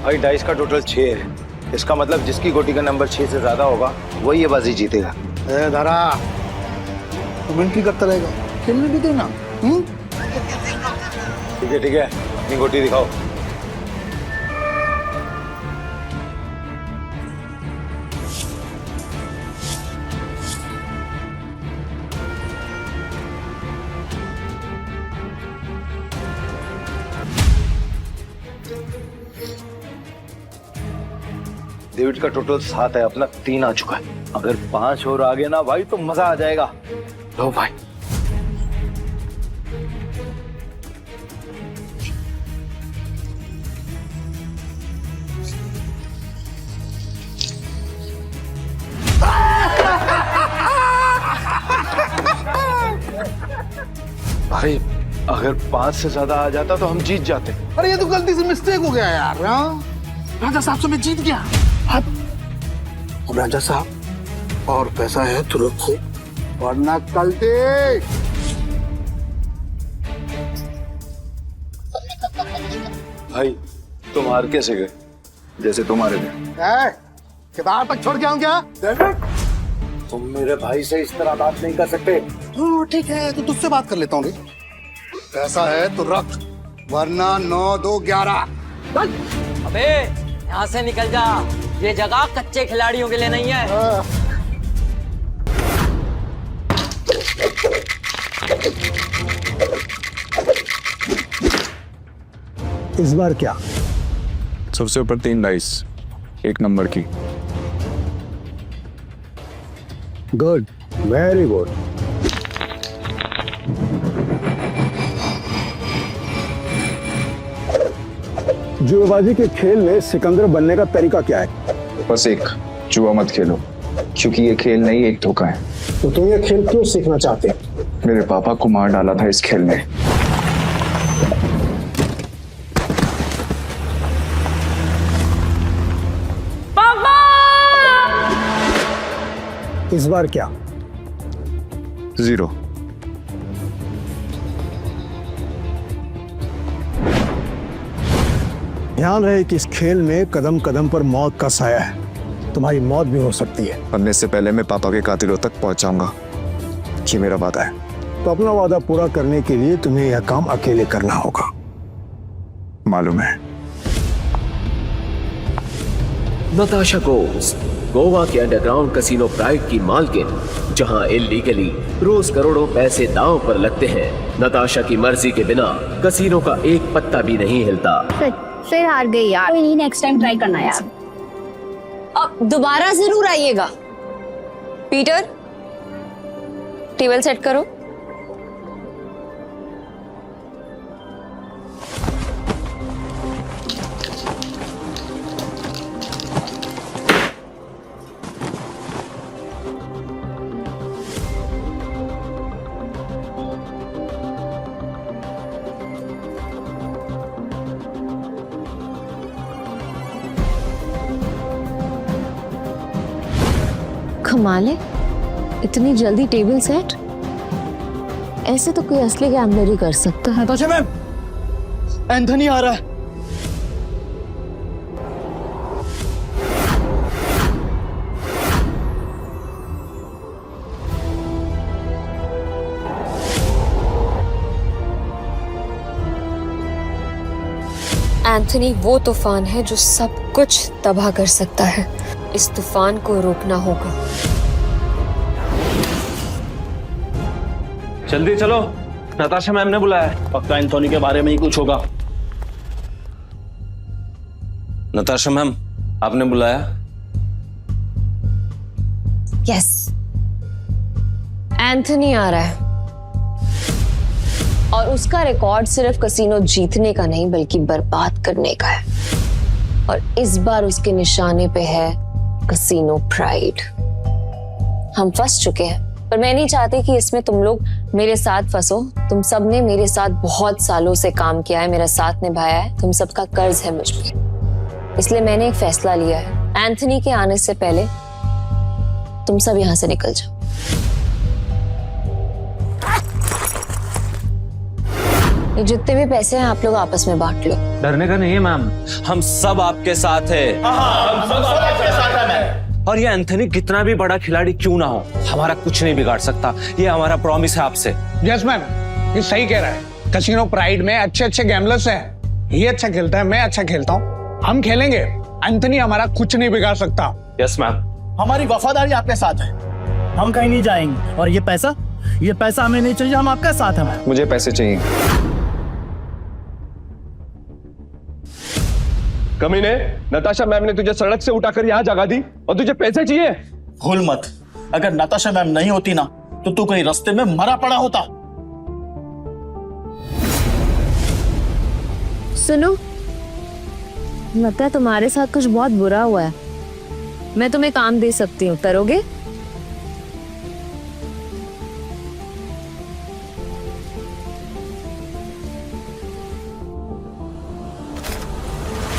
भाई डाइस का टोटल 6 है। इसका मतलब जिसकी गोटी का नंबर 6 से ज्यादा होगा वही ये बाजी जीतेगा। धारा तुम एंट्री करता रहेगा, खेलने भी देना। ठीक है अपनी गोटी दिखाओ। डेविड का टोटल 7 है, अपना 3 आ चुका है। अगर 5 और आगे ना भाई तो मजा आ जाएगा। लो भाई भाई अगर 5 से ज्यादा आ जाता तो हम जीत जाते। अरे ये तो गलती से मिस्टेक हो गया यार। राजा साहब से मैं जीत गया। अब राजा साहब और पैसा है तो रखो, वरना कल देख। भाई तुम हार कैसे गए जैसे तुम्हारे में? किताब तक छोड़ के आऊं क्या? तुम मेरे भाई से इस तरह बात नहीं कर सकते। ठीक है तो तुझसे बात कर लेता हूँ। पैसा है तो रख, वरना 9, 2, 11। अबे यहाँ से निकल जा, ये जगह कच्चे खिलाड़ियों के लिए नहीं है। इस बार क्या? सबसे ऊपर 3 डाइस, 1 नंबर की। Good, very good. जुएबाजी के खेल में सिकंदर बनने का तरीका क्या है? बस एक, जुआ मत खेलो, क्योंकि ये खेल नहीं एक धोखा है। तो तुम ये खेल क्यों सीखना चाहते हो? मेरे पापा को मार डाला था इस खेल में। पापा! इस बार क्या? 0। ध्यान रहे कि इस खेल में कदम कदम पर मौत का साया है, तुम्हारी मौत भी हो सकती है। मरने से पहले मैं पापा के कातिलों तक पहुंच जाऊंगा, ये मेरा वादा है। तो अपना वादा पूरा करने के लिए तुम्हें यह काम अकेले करना होगा। मालूम है। नताशा घोष, गोवा के अंडरग्राउंड कसिनो प्राइड की मालकिन, जहां इल्लीगली रोज करोड़ों पैसे दांव पर लगते हैं। नताशा की मर्जी के बिना कसिनो का एक पत्ता भी नहीं हिलता। फिर हार गई यार। कोई नहीं, नेक्स्ट टाइम ट्राई करना यार। अब दोबारा जरूर आइएगा। पीटर, टेबल सेट करो। कमाल है, इतनी जल्दी टेबल सेट। ऐसे तो कोई असली गैम्बलर ही कर सकता है। नताशा मैम, एंथनी आ रहा है। एंथनी वो तूफान है जो सब कुछ तबाह कर सकता है। इस तूफान को रोकना होगा। जल्दी चलो, नताशा मैम ने बुलाया है। पक्का एंथोनी के बारे में ही कुछ होगा। नताशा मैम, आपने बुलाया? यस, एंथनी आ रहा है और उसका रिकॉर्ड सिर्फ कसिनो जीतने का नहीं बल्कि बर्बाद करने का है। और इस बार उसके निशाने पे है कसिनो प्राइड। हम फंस चुके हैं, पर मैं नहीं चाहती कि इसमें तुम लोग मेरे साथ फंसो। तुम सब ने मेरे साथ बहुत सालों से काम किया है, मेरा साथ निभाया है, तुम सबका कर्ज है मुझ पे। इसलिए मैंने एक फैसला लिया है, एंथनी के आने से पहले तुम सब यहां से निकल जाओ। ये जितने भी पैसे हैं आप लोग आपस में बांट लो। डरने का नहीं है मैम, हम सब आपके साथ है। और ये एंथनी कितना भी बड़ा खिलाड़ी क्यों ना हो, हमारा कुछ नहीं बिगाड़ सकता। ये हमारा प्रॉमिस है आपसे। यस मैम, ये सही कह रहा है। कैसीनो प्राइड में अच्छे अच्छे गैम्बलर्स हैं। ये अच्छा खेलता है, मैं अच्छा खेलता हूँ, हम खेलेंगे। एंथनी हमारा कुछ नहीं बिगाड़ सकता। Yes ma'am. हमारी वफादारी आपके साथ है, हम कहीं नहीं जाएंगे। और ये पैसा हमें नहीं चाहिए, हम आपके साथ हैं। मुझे पैसे चाहिए। कमीने, नताशा मैम ने तुझे सड़क से उठाकर यहाँ जगा दी और तुझे पैसे चाहिए? भूल मत, अगर नताशा मैम नहीं होती ना तो तू कहीं रास्ते में मरा पड़ा होता। सुनो, लगता है तुम्हारे साथ कुछ बहुत बुरा हुआ है। मैं तुम्हें काम दे सकती हूँ, करोगे?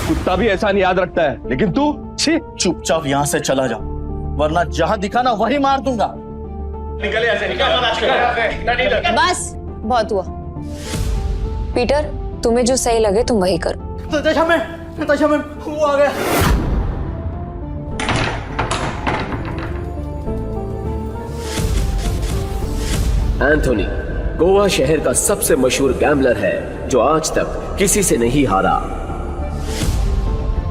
कुत्ता भी ऐसा नहीं याद रखता है, लेकिन तू छी। चुपचाप यहाँ से चला जा, वरना जहां दिखा ना वही मार दूंगा। निकल यहाँ से, निकल। बस बहुत हुआ। पीटर, तुम्हें जो सही लगे तुम वही करो। नताशा मैम वो आ गया। एंथोनी गोवा शहर का सबसे मशहूर गैम्बलर है जो आज तक किसी से नहीं हारा।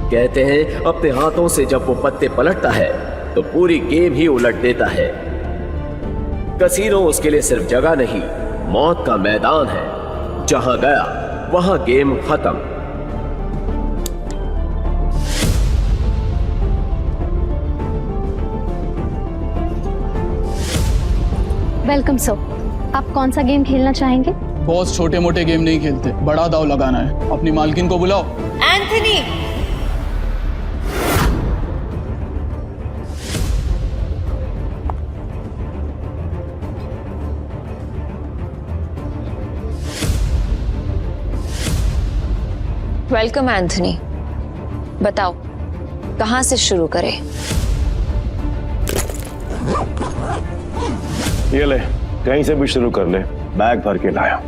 कहते हैं अपने हाथों से जब वो पत्ते पलटता है तो पूरी गेम ही उलट देता है। कसीनो उसके लिए सिर्फ जगह नहीं, मौत का मैदान है। जहां गया वहां गेम खत्म। वेलकम सर, आप कौन सा गेम खेलना चाहेंगे? बॉस छोटे मोटे गेम नहीं खेलते, बड़ा दाव लगाना है। अपनी मालकिन को बुलाओ। Anthony, welcome Anthony. बताओ कहां से शुरू करें? ये ले, कहीं से भी शुरू कर ले, बैग भर के लाया।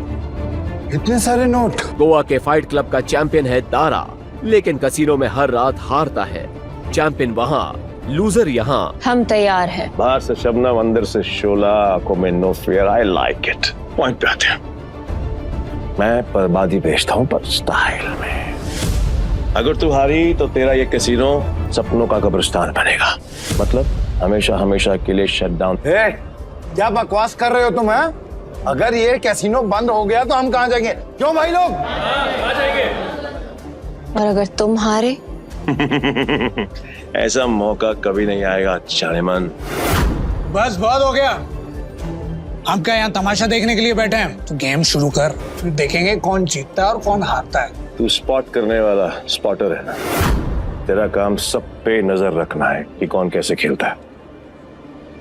इतने सारे नोट। गोवा के फाइट क्लब का चैंपियन है दारा, लेकिन कसीनो में हर रात हारता है। चैंपियन वहाँ, लूजर यहाँ। हम तैयार हैं। बाहर से शबनम, अंदर से शोला, आंखों में no fear. I like it. Point पे आते हैं। मैं बर्बादी बेचता हूँ पर स्टाइल में। अगर तू हारी तो तेरा ये कैसीनो सपनों का कब्रिस्तान बनेगा। मतलब हमेशा हमेशा के लिए शट डाउन। क्या बकवास कर रहे हो तुम? हैं? अगर ये कैसीनो बंद हो गया तो हम कहाँ जाएंगे? क्यों भाई लोग? और अगर तुम हारे? ऐसा मौका कभी नहीं आएगा जानेमन। बस बहुत हो गया। हम क्या यहाँ तमाशा देखने के लिए बैठे हैं? तो गेम शुरू कर, फिर देखेंगे कौन जीतता है और कौन हारता है। तू स्पॉट करने वाला स्पॉटर है ना? तेरा काम सब पे नजर रखना है कि कौन कैसे खेलता है।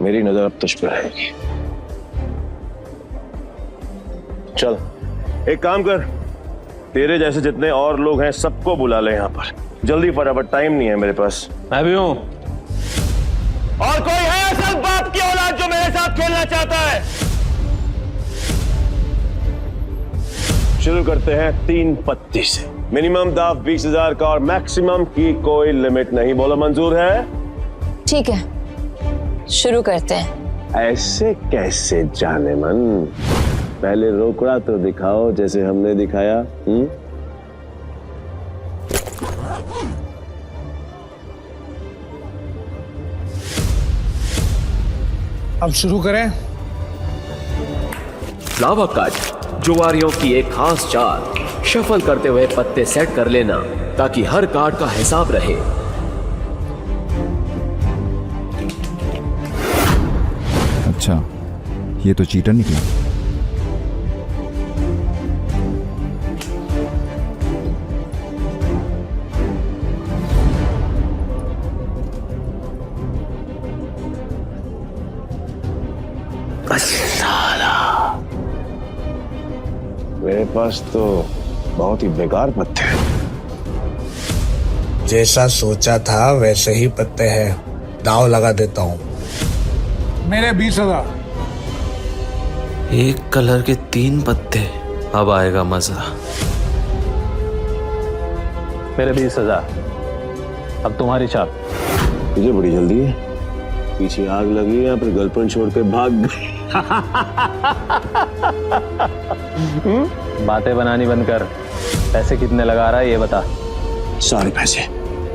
मेरी नजर अब तुझ पे रहेगी। चल एक काम कर, तेरे जैसे जितने और लोग हैं सबको बुला ले यहाँ पर जल्दी, फटाफट, टाइम नहीं है मेरे पास। मैं भी हूँ। और कोई है सब बाप की औलाद जो मेरे साथ खेलना चाहता है? शुरू करते हैं 3 पत्ती से। मिनिमम दाव 20,000 का और मैक्सिमम की कोई लिमिट नहीं। बोलो मंजूर है? ठीक है, शुरू करते हैं। ऐसे कैसे जानेमन? पहले रोकड़ा तो दिखाओ जैसे हमने दिखाया। अब शुरू करें। फ्लावर कट, जुआरियों की एक खास चाल। शफल करते हुए पत्ते सेट कर लेना ताकि हर कार्ड का हिसाब रहे। अच्छा, ये तो चीटर निकला। मेरे पास तो बहुत ही बेकार पत्ते हैं। जैसा सोचा था वैसे ही पत्ते हैं। दाव लगा देता हूँ। मेरे 20,000। एक कलर के 3 पत्ते अब आएगा मजा। मेरे 20,000। अब तुम्हारी चाप। तुझे बड़ी जल्दी है, पीछे आग लगी है, फिर गर्लफ्रेंड छोड़ के भाग गई। बातें बनानी बंद कर। पैसे कितने लगा रहा है ये बता। सारे पैसे।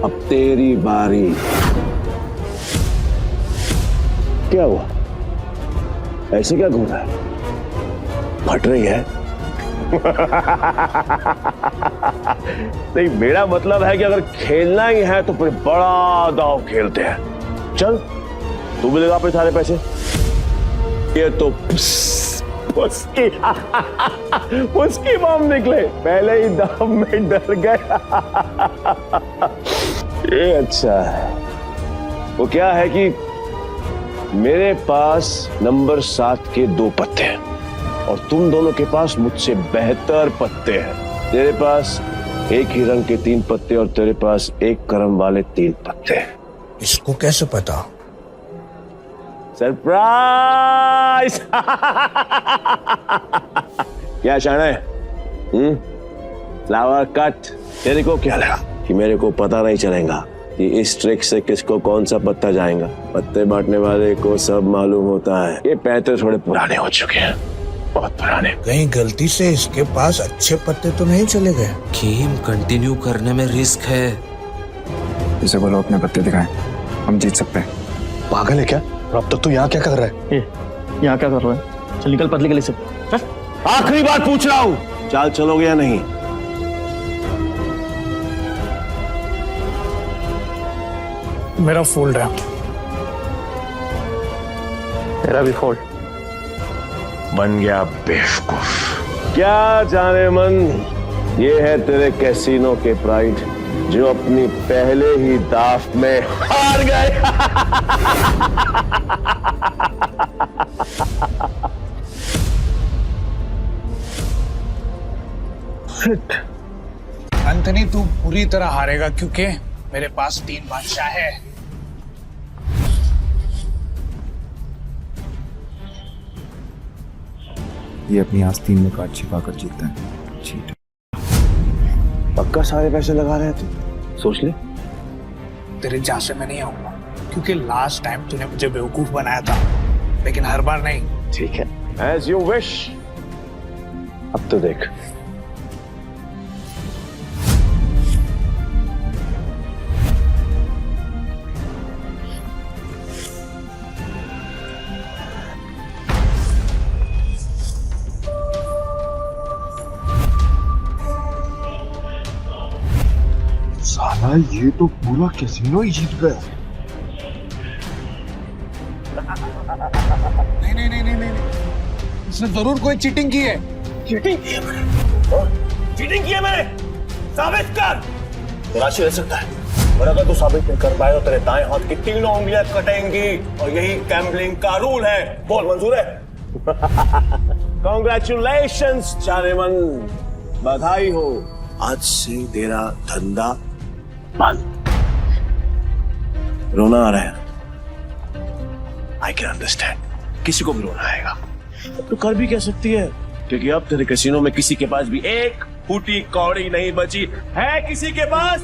अब तेरी बारी। क्या हुआ, ऐसे क्या घूम रहा है? फट रही है? नहीं, मेरा मतलब है कि अगर खेलना ही है तो फिर बड़ा दांव खेलते हैं। चल तू भी लगा पे सारे पैसे। ये तो उसकी बम निकले, पहले ही दाम में डर गया। ये अच्छा है। वो क्या है कि मेरे पास नंबर 7 के 2 पत्ते हैं और तुम दोनों के पास मुझसे बेहतर पत्ते हैं। तेरे पास एक ही रंग के 3 पत्ते और तेरे पास एक क्रम वाले 3 पत्ते। इसको कैसे पता? सरप्राइज। क्या शान है? Flower cut. तेरे को क्या लगा कि मेरे को पता नहीं चलेगा कि इस ट्रिक से किसको कौन सा पत्ता जाएगा? पत्ते बांटने वाले को सब मालूम होता है। ये पैसे थोड़े पुराने हो चुके हैं, बहुत पुराने। कहीं गलती से इसके पास अच्छे पत्ते तो नहीं चले गए? गेम कंटिन्यू करने में रिस्क है। इसे बोलो अपने पत्ते दिखाएं, हम जीत सकते हैं। पागल है क्या? अब तक तू यहाँ क्या कर रहा है? यहाँ क्या कर रहा है? चल निकल पतली गली से। आखिरी बार पूछ रहा हूँ, चाल चलोगे या नहीं? मेरा फोल्ड है। तेरा भी फोल्ड। बन गया बेवकूफ। क्या जाने मन, ये है तेरे कैसीनो के प्राइड जो अपनी पहले ही दाव में हार गए। अंतनी, तू पूरी तरह हारेगा क्योंकि मेरे पास 3 बादशाह है। ये अपनी आस्तीन में कार्ड छिपा कर जीतता है। चीट। पक्का सारे पैसे लगा रहे थे? सोच ले। तेरे जहां से मैं नहीं आऊंगा क्योंकि लास्ट टाइम तूने मुझे बेवकूफ बनाया था, लेकिन हर बार नहीं। ठीक है, एज यू विश। अब तो देख। साला ये तो पूरा कैसीनो ही जीत गया। नहीं नहीं नहीं नहीं नहीं, इसने जरूर कोई चीटिंग की है। चीटिंग की है मैंने? चीटिंग की है मैंने? साबित कर। राशि रह सकता है, और अगर तू साबित नहीं कर पाए तो तेरे दाएं हाथ की 3 उंगलियां कटेंगी, और यही गैम्बलिंग का रूल है। बोल, मंजूर है? कांग्रेचुलेशंस चारेमन, बधाई हो। आज से तेरा धंधा बंद। रोना आ रहा है? आई कैन अंडरस्टैंड, किसी को भी रोना आएगा। तो कर भी कह सकती है, क्योंकि अब तेरे कैसीनो में किसी के पास भी एक फूटी कौड़ी नहीं बची है। किसी के पास?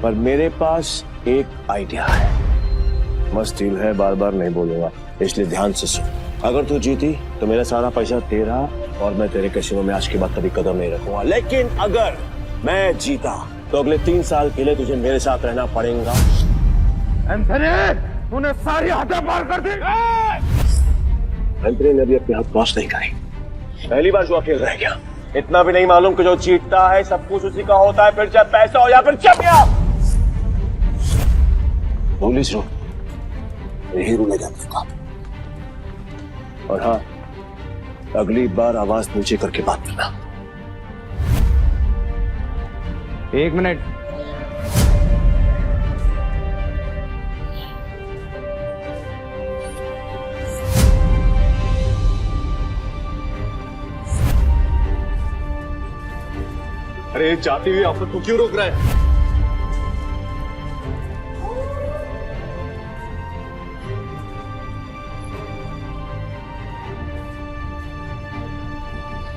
पर मेरे पास एक आइडिया है। मस्त डील है, बार बार नहीं बोलूंगा, इसलिए ध्यान से सुन। अगर तू जीती तो मेरा सारा पैसा तेरा, और मैं तेरे कैसीनो में आज के बाद कभी कदम नहीं रखूंगा। लेकिन अगर मैं जीता तो अगले 3 साल के लिए तुझे मेरे साथ रहना पड़ेगा। तूने सारी हदें पार कर दी। एंथनी ने अभी अपने हाथ क्रॉस नहीं करी। पहली बार जो खेल रह गया। इतना भी नहीं मालूम कि जो जीतता है सब कुछ उसी का होता है, फिर चाहे पैसा हो या फिर चमिया। पुलिस रो यही रूलेगा आपका। और हाँ, अगली बार आवाज नीचे करके बात करना। 1 मिनट। अरे जाती हुई आफत को क्यों रोक रहा है?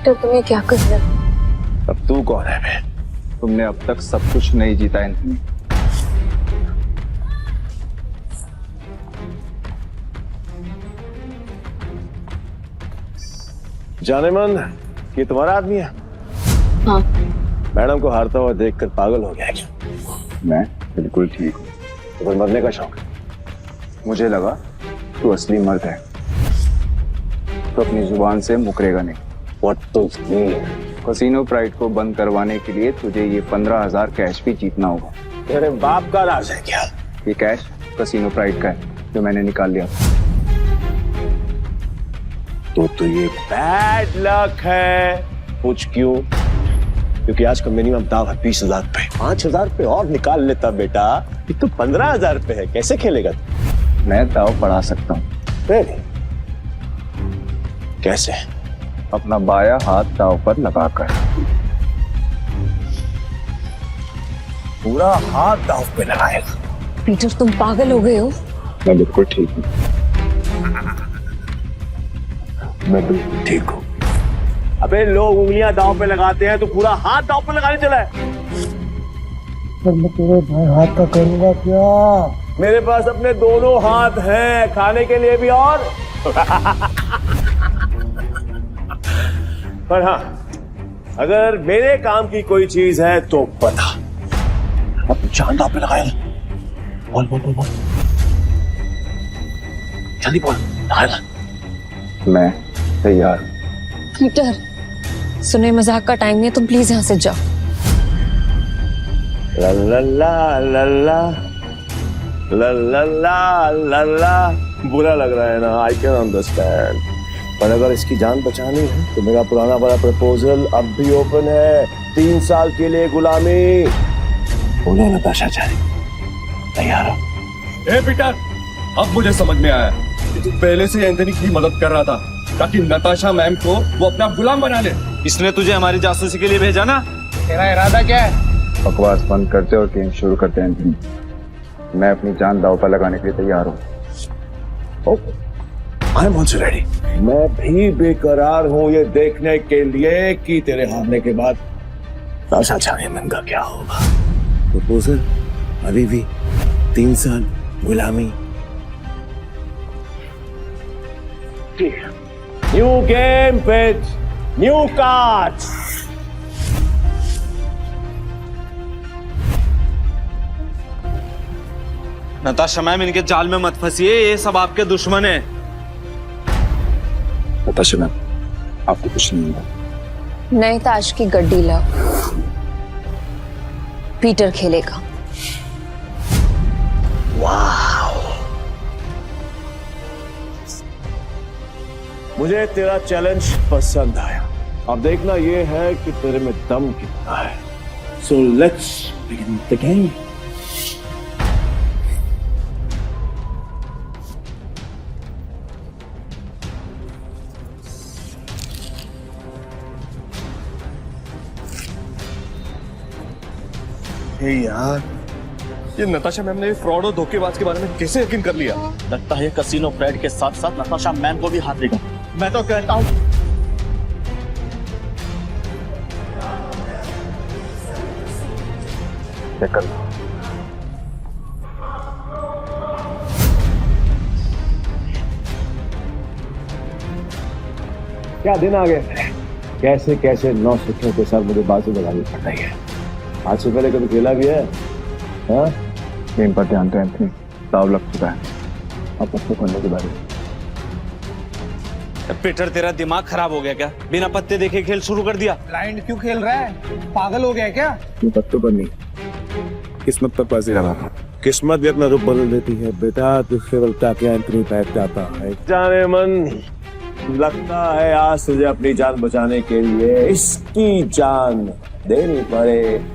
पीटर तुम्हें क्या कर रहे हो? अब तू कौन है बे? तुमने अब तक सब कुछ नहीं जीता एंथनी। जाने मन, ये तुम्हारा आदमी है? हाँ। मैडम को हारता हुआ देखकर पागल हो गया क्या? मैं बिल्कुल ठीक हूँ। तो फिर मरने का शौक है? मुझे लगा तू असली मर्द है तो अपनी जुबान से मुकरेगा नहीं। What to mean? Casino pride को बंद करवाने के लिए तुझे ये 15,000 कैश भी जीतना होगा। तेरे बाप का राज है क्या? ये कैश कसीनो प्राइड का है जो मैंने निकाल लिया। तो ये बैड लक है। पूछ क्यों? क्योंकि आज का मिनिमम दाव है 20,000 पे। 5,000 पे और निकाल लेता बेटा। ये तो 15,000 पे है, कैसे खेलेगा तू? मैं दाव बढ़ा सकता हूँ। Really? कैसे? अपना बाया हाथ दाव पर लगाकर। पूरा हाथ दाव पे लगाएगा? पीटर तुम पागल हो गए हो? मैं बिल्कुल ठीक हूँ। मैं बिल्कुल ठीक हूँ। अबे लोग उंगलियां दांव पे लगाते हैं तो पूरा हाथ दांव पे लगाने चला है। मैं तेरे भाई हाथ का करूंगा क्या? मेरे पास अपने दोनों हाथ हैं, खाने के लिए भी और पर हाँ, अगर मेरे काम की कोई चीज है तो बता। अब जान दांव पे लगाया। बोल बोल बोल बोल, जल्दी बोल, लगाया। मैं तैयार हूँ। पीटर सुने, मजाक का टाइम नहीं है, तुम प्लीज यहाँ से जाओ। ला ला ला ला ला ला ला ला ला ला। बुरा लग रहा है ना, आई कैन अंडरस्टैंड, पर अगर इसकी जान बचानी है तो मेरा पुराना वाला प्रपोजल अब भी ओपन है। 3 साल के लिए गुलामी। बोलो नताशा चारी, तैयार हो? ए पीटर, अब मुझे समझ में आया कि तू पहले से एंथनी की मदद कर रहा था ताकि नताशा मैम को वो अपना गुलाम बना ले। इसने तुझे हमारी जासूसी के लिए भेजा ना? तेरा इरादा क्या है? बकवास बंद करते और गेम शुरू करते हैं एंथनी। मैं अपनी जान दाव पर लगाने के लिए तैयार हूँ। I am also ready. मैं भी बेकरार हूँ ये देखने के लिए कि तेरे हारने के बाद नताशा चारी मैम का क्या होगा। प्रपोजल अभी भी 3 साल गुलामी। New game with new cards. Natasha ma'am, इनके जाल में मत फंसिए, ये सब आपके दुश्मन है। नताशा मैम, आपको कुछ नहीं होगा। नए ताश की गड्डी लाओ, पीटर खेलेगा। मुझे तेरा चैलेंज पसंद आया। अब देखना ये है कि तेरे में दम कितना है। So let's begin the game. यार, ये नताशा मैम ने फ्रॉड और धोखेबाज के बारे में कैसे यकीन कर लिया? लगता है कसीनो प्राइड के साथ साथ नताशा मैम को भी हाथ देगा। मैं तो कहता हूँ क्या दिन आ गए। कैसे कैसे 9 सिक्कों के साथ मुझे बाजू लगानी पड़ रही है। आज से पहले कभी खेला भी है? हाँ? गेम पर ध्यान दो एंथनी, दाव लग चुका है। अब उसको करने के बारे में। पीटर, तेरा दिमाग खराब हो गया क्या? बिना पत्ते देखे खेल शुरू कर दिया। ब्लाइंड क्यों खेल रहा है? पागल हो गया क्या? ये पत्तों पर नहीं, किस्मत पर बाजी लगा। किस्मत भी अपना रूप बदल देती है बेटा। तुझसे बलता क्या एंथनी बैठ जाता है। जाने मन, लगता है आज तुझे अपनी जान बचाने के लिए इसकी जान देनी पड़ेगी।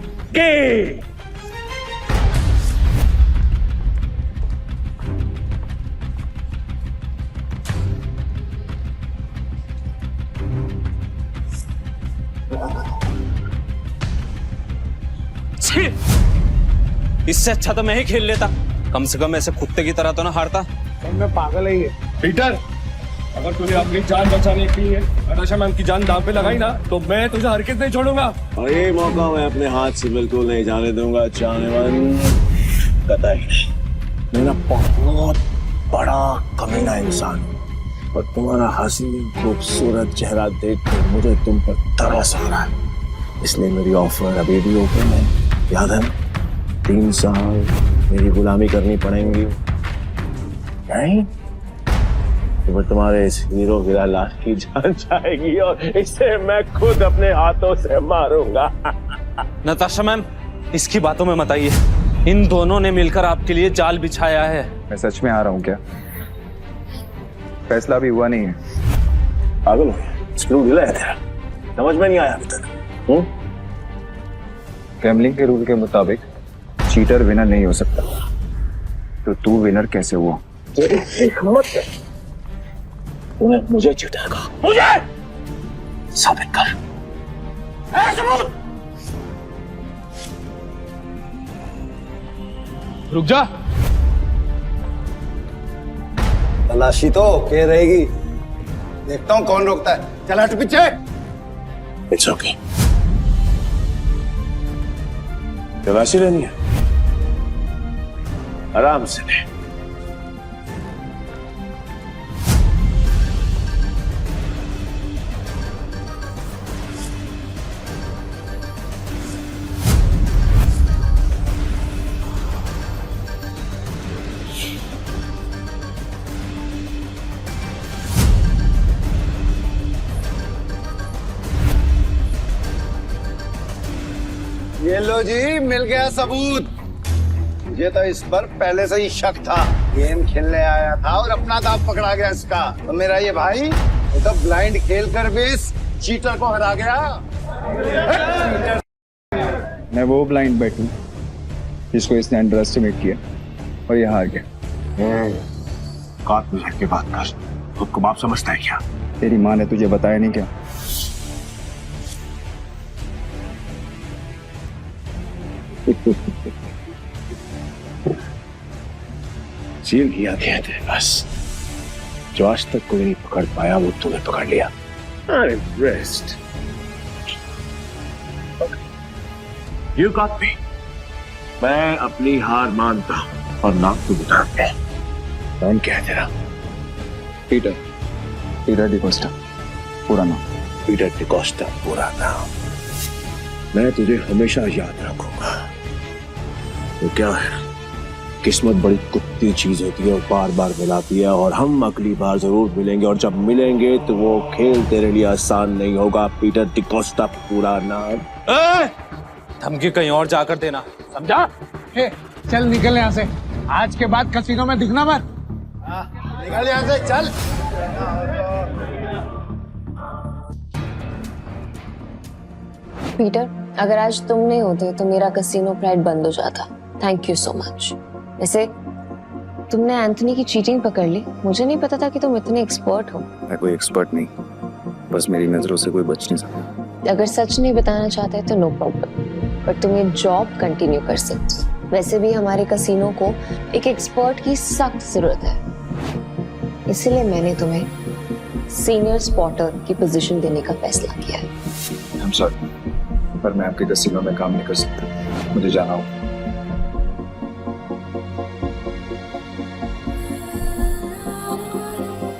इससे अच्छा तो मैं ही खेल लेता। कम से कम ऐसे कुत्ते की तरह तो ना हारता। मैं पागल है ये। पीटर, अगर तूने अपनी जान बचाने के लिए नताशा मैम की जान दांव पे लगाई ना तो मैं तुझे हरगिज नहीं छोड़ूंगा। और ये मौका मैं अपने हाथ से बिल्कुल नहीं जाने दूंगा जानवर, कतई नहीं। मैं ना बहुत बड़ा कमीना इंसान हूँ और तुम्हारा हसीन खूबसूरत चेहरा देख कर मुझे तुम पर तरस आ रहा है, इसलिए मेरी ऑफर अभी भी ओपन है। याद है 3 साल मेरी गुलामी करनी पड़ेंगी, नहीं तो तुम्हारे इस हीरो हीरा लाल की जान जाएगी और इसे मैं खुद अपने हाथों से मारूंगा। नताशा मैम, इसकी बातों में मत आइए। इन दोनों ने मिलकर आपके लिए जाल बिछाया है। मैं सच में आ रहा हूँ क्या? फैसला भी हुआ नहीं है। पागल हो गया, स्क्रू ढीला है तेरा, समझ में नहीं आया अभी तक। गैम्बलिंग के रूल के मुताबिक चीटर विनर नहीं हो सकता, तो तू विनर कैसे हुआ? मुझे चीटर का मुझे साबित कर। रुक जा। तलाशी तो के रहेगी, देखता हूँ कौन रोकता है। चल हट पीछे। इट्स ओके, तलाशी लेनी है, आराम से ले। ये लो जी, मिल गया सबूत। मुझे तो इस पर पहले से ही शक था। गेम खेलने आया था और अपना दांव पकड़ा गया इसका। तो मेरा ये भाई ये तो ब्लाइंड खेल कर भी इस चीटर को हरा गया। मैं वो ब्लाइंड बैट हूँ जिसको इसने अंडर एस्टिमेट किया और ये हार गया। काट में हट के बात कर, खुद को बाप समझता है क्या? तेरी माँ ने तुझे बताया नहीं क्या? सील किया थे तेरे पास, जो आज तक कोई नहीं पकड़ पाया वो तूने पकड़ लिया। I'm impressed. You got me. मैं अपनी हार मानता हूं और नाम तू बता दे। नाम क्या है तेरा? पीटर डिकोस्टा पूरा नाम। पीटर डिकोस्टा पूरा नाम। मैं तुझे हमेशा याद रखूंगा। तो क्या है, किस्मत बड़ी कुत्ती चीज होती है और बार बार मिलाती है, और हम अगली बार जरूर मिलेंगे, और जब मिलेंगे तो वो खेल तेरे लिए आसान नहीं होगा। पीटर डिकोस्टा पूरा नाम। धमकी कहीं और जाकर देना, समझा? चल निकल यहाँ से, आज के बाद कसीनो में दिखना मत। निकल यहाँ से, चल। पीटर, अगर आज तुम नहीं होते तो मेरा कसीनो प्राइड बंद हो जाता। Thank you so much. वैसे तुमने एंथनी की चीटिंग पकड़ ली, मुझे नहीं पता था कि तुम इतने एक्सपर्ट हो। मैं कोई एक्सपर्ट नहीं, बस मेरी नजरों से कोई बच नहीं सकता। अगर सच नहीं बताना चाहते तो नो प्रॉब्लम, पर तुम ये जॉब कंटिन्यू कर सकते हो। वैसे भी हमारे कसीनो को एक एक्सपर्ट की सख्त जरूरत है, इसीलिए मैंने तुम्हें सीनियर स्पॉटर की पोजीशन देने का फैसला किया है। I'm sorry, पर मैं आपके कसीनो में काम नहीं कर सकता, मुझे जाना होगा।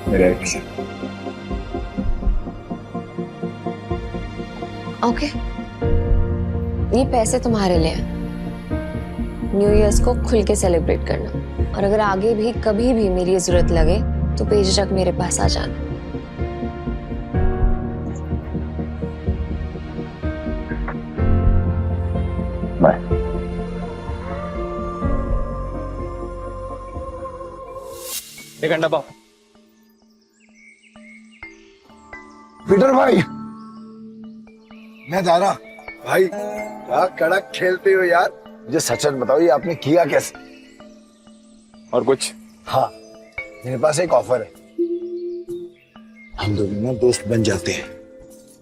मेरा ओके, ये पैसे तुम्हारे लिए हैं। न्यू ईयर्स को खुल के सेलिब्रेट करना, और अगर आगे भी कभी भी मेरी जरूरत लगे तो बेझिझक मेरे पास आ जाना। बाय। एक घंटा पाओ। पीटर भाई, मैं जा रहा। भाई क्या कड़क खेलते हो यार। मुझे सच सच बताओ, ये आपने किया कैसे? और कुछ? हाँ, मेरे पास एक ऑफर है। हम दोनों ना दोस्त बन जाते हैं,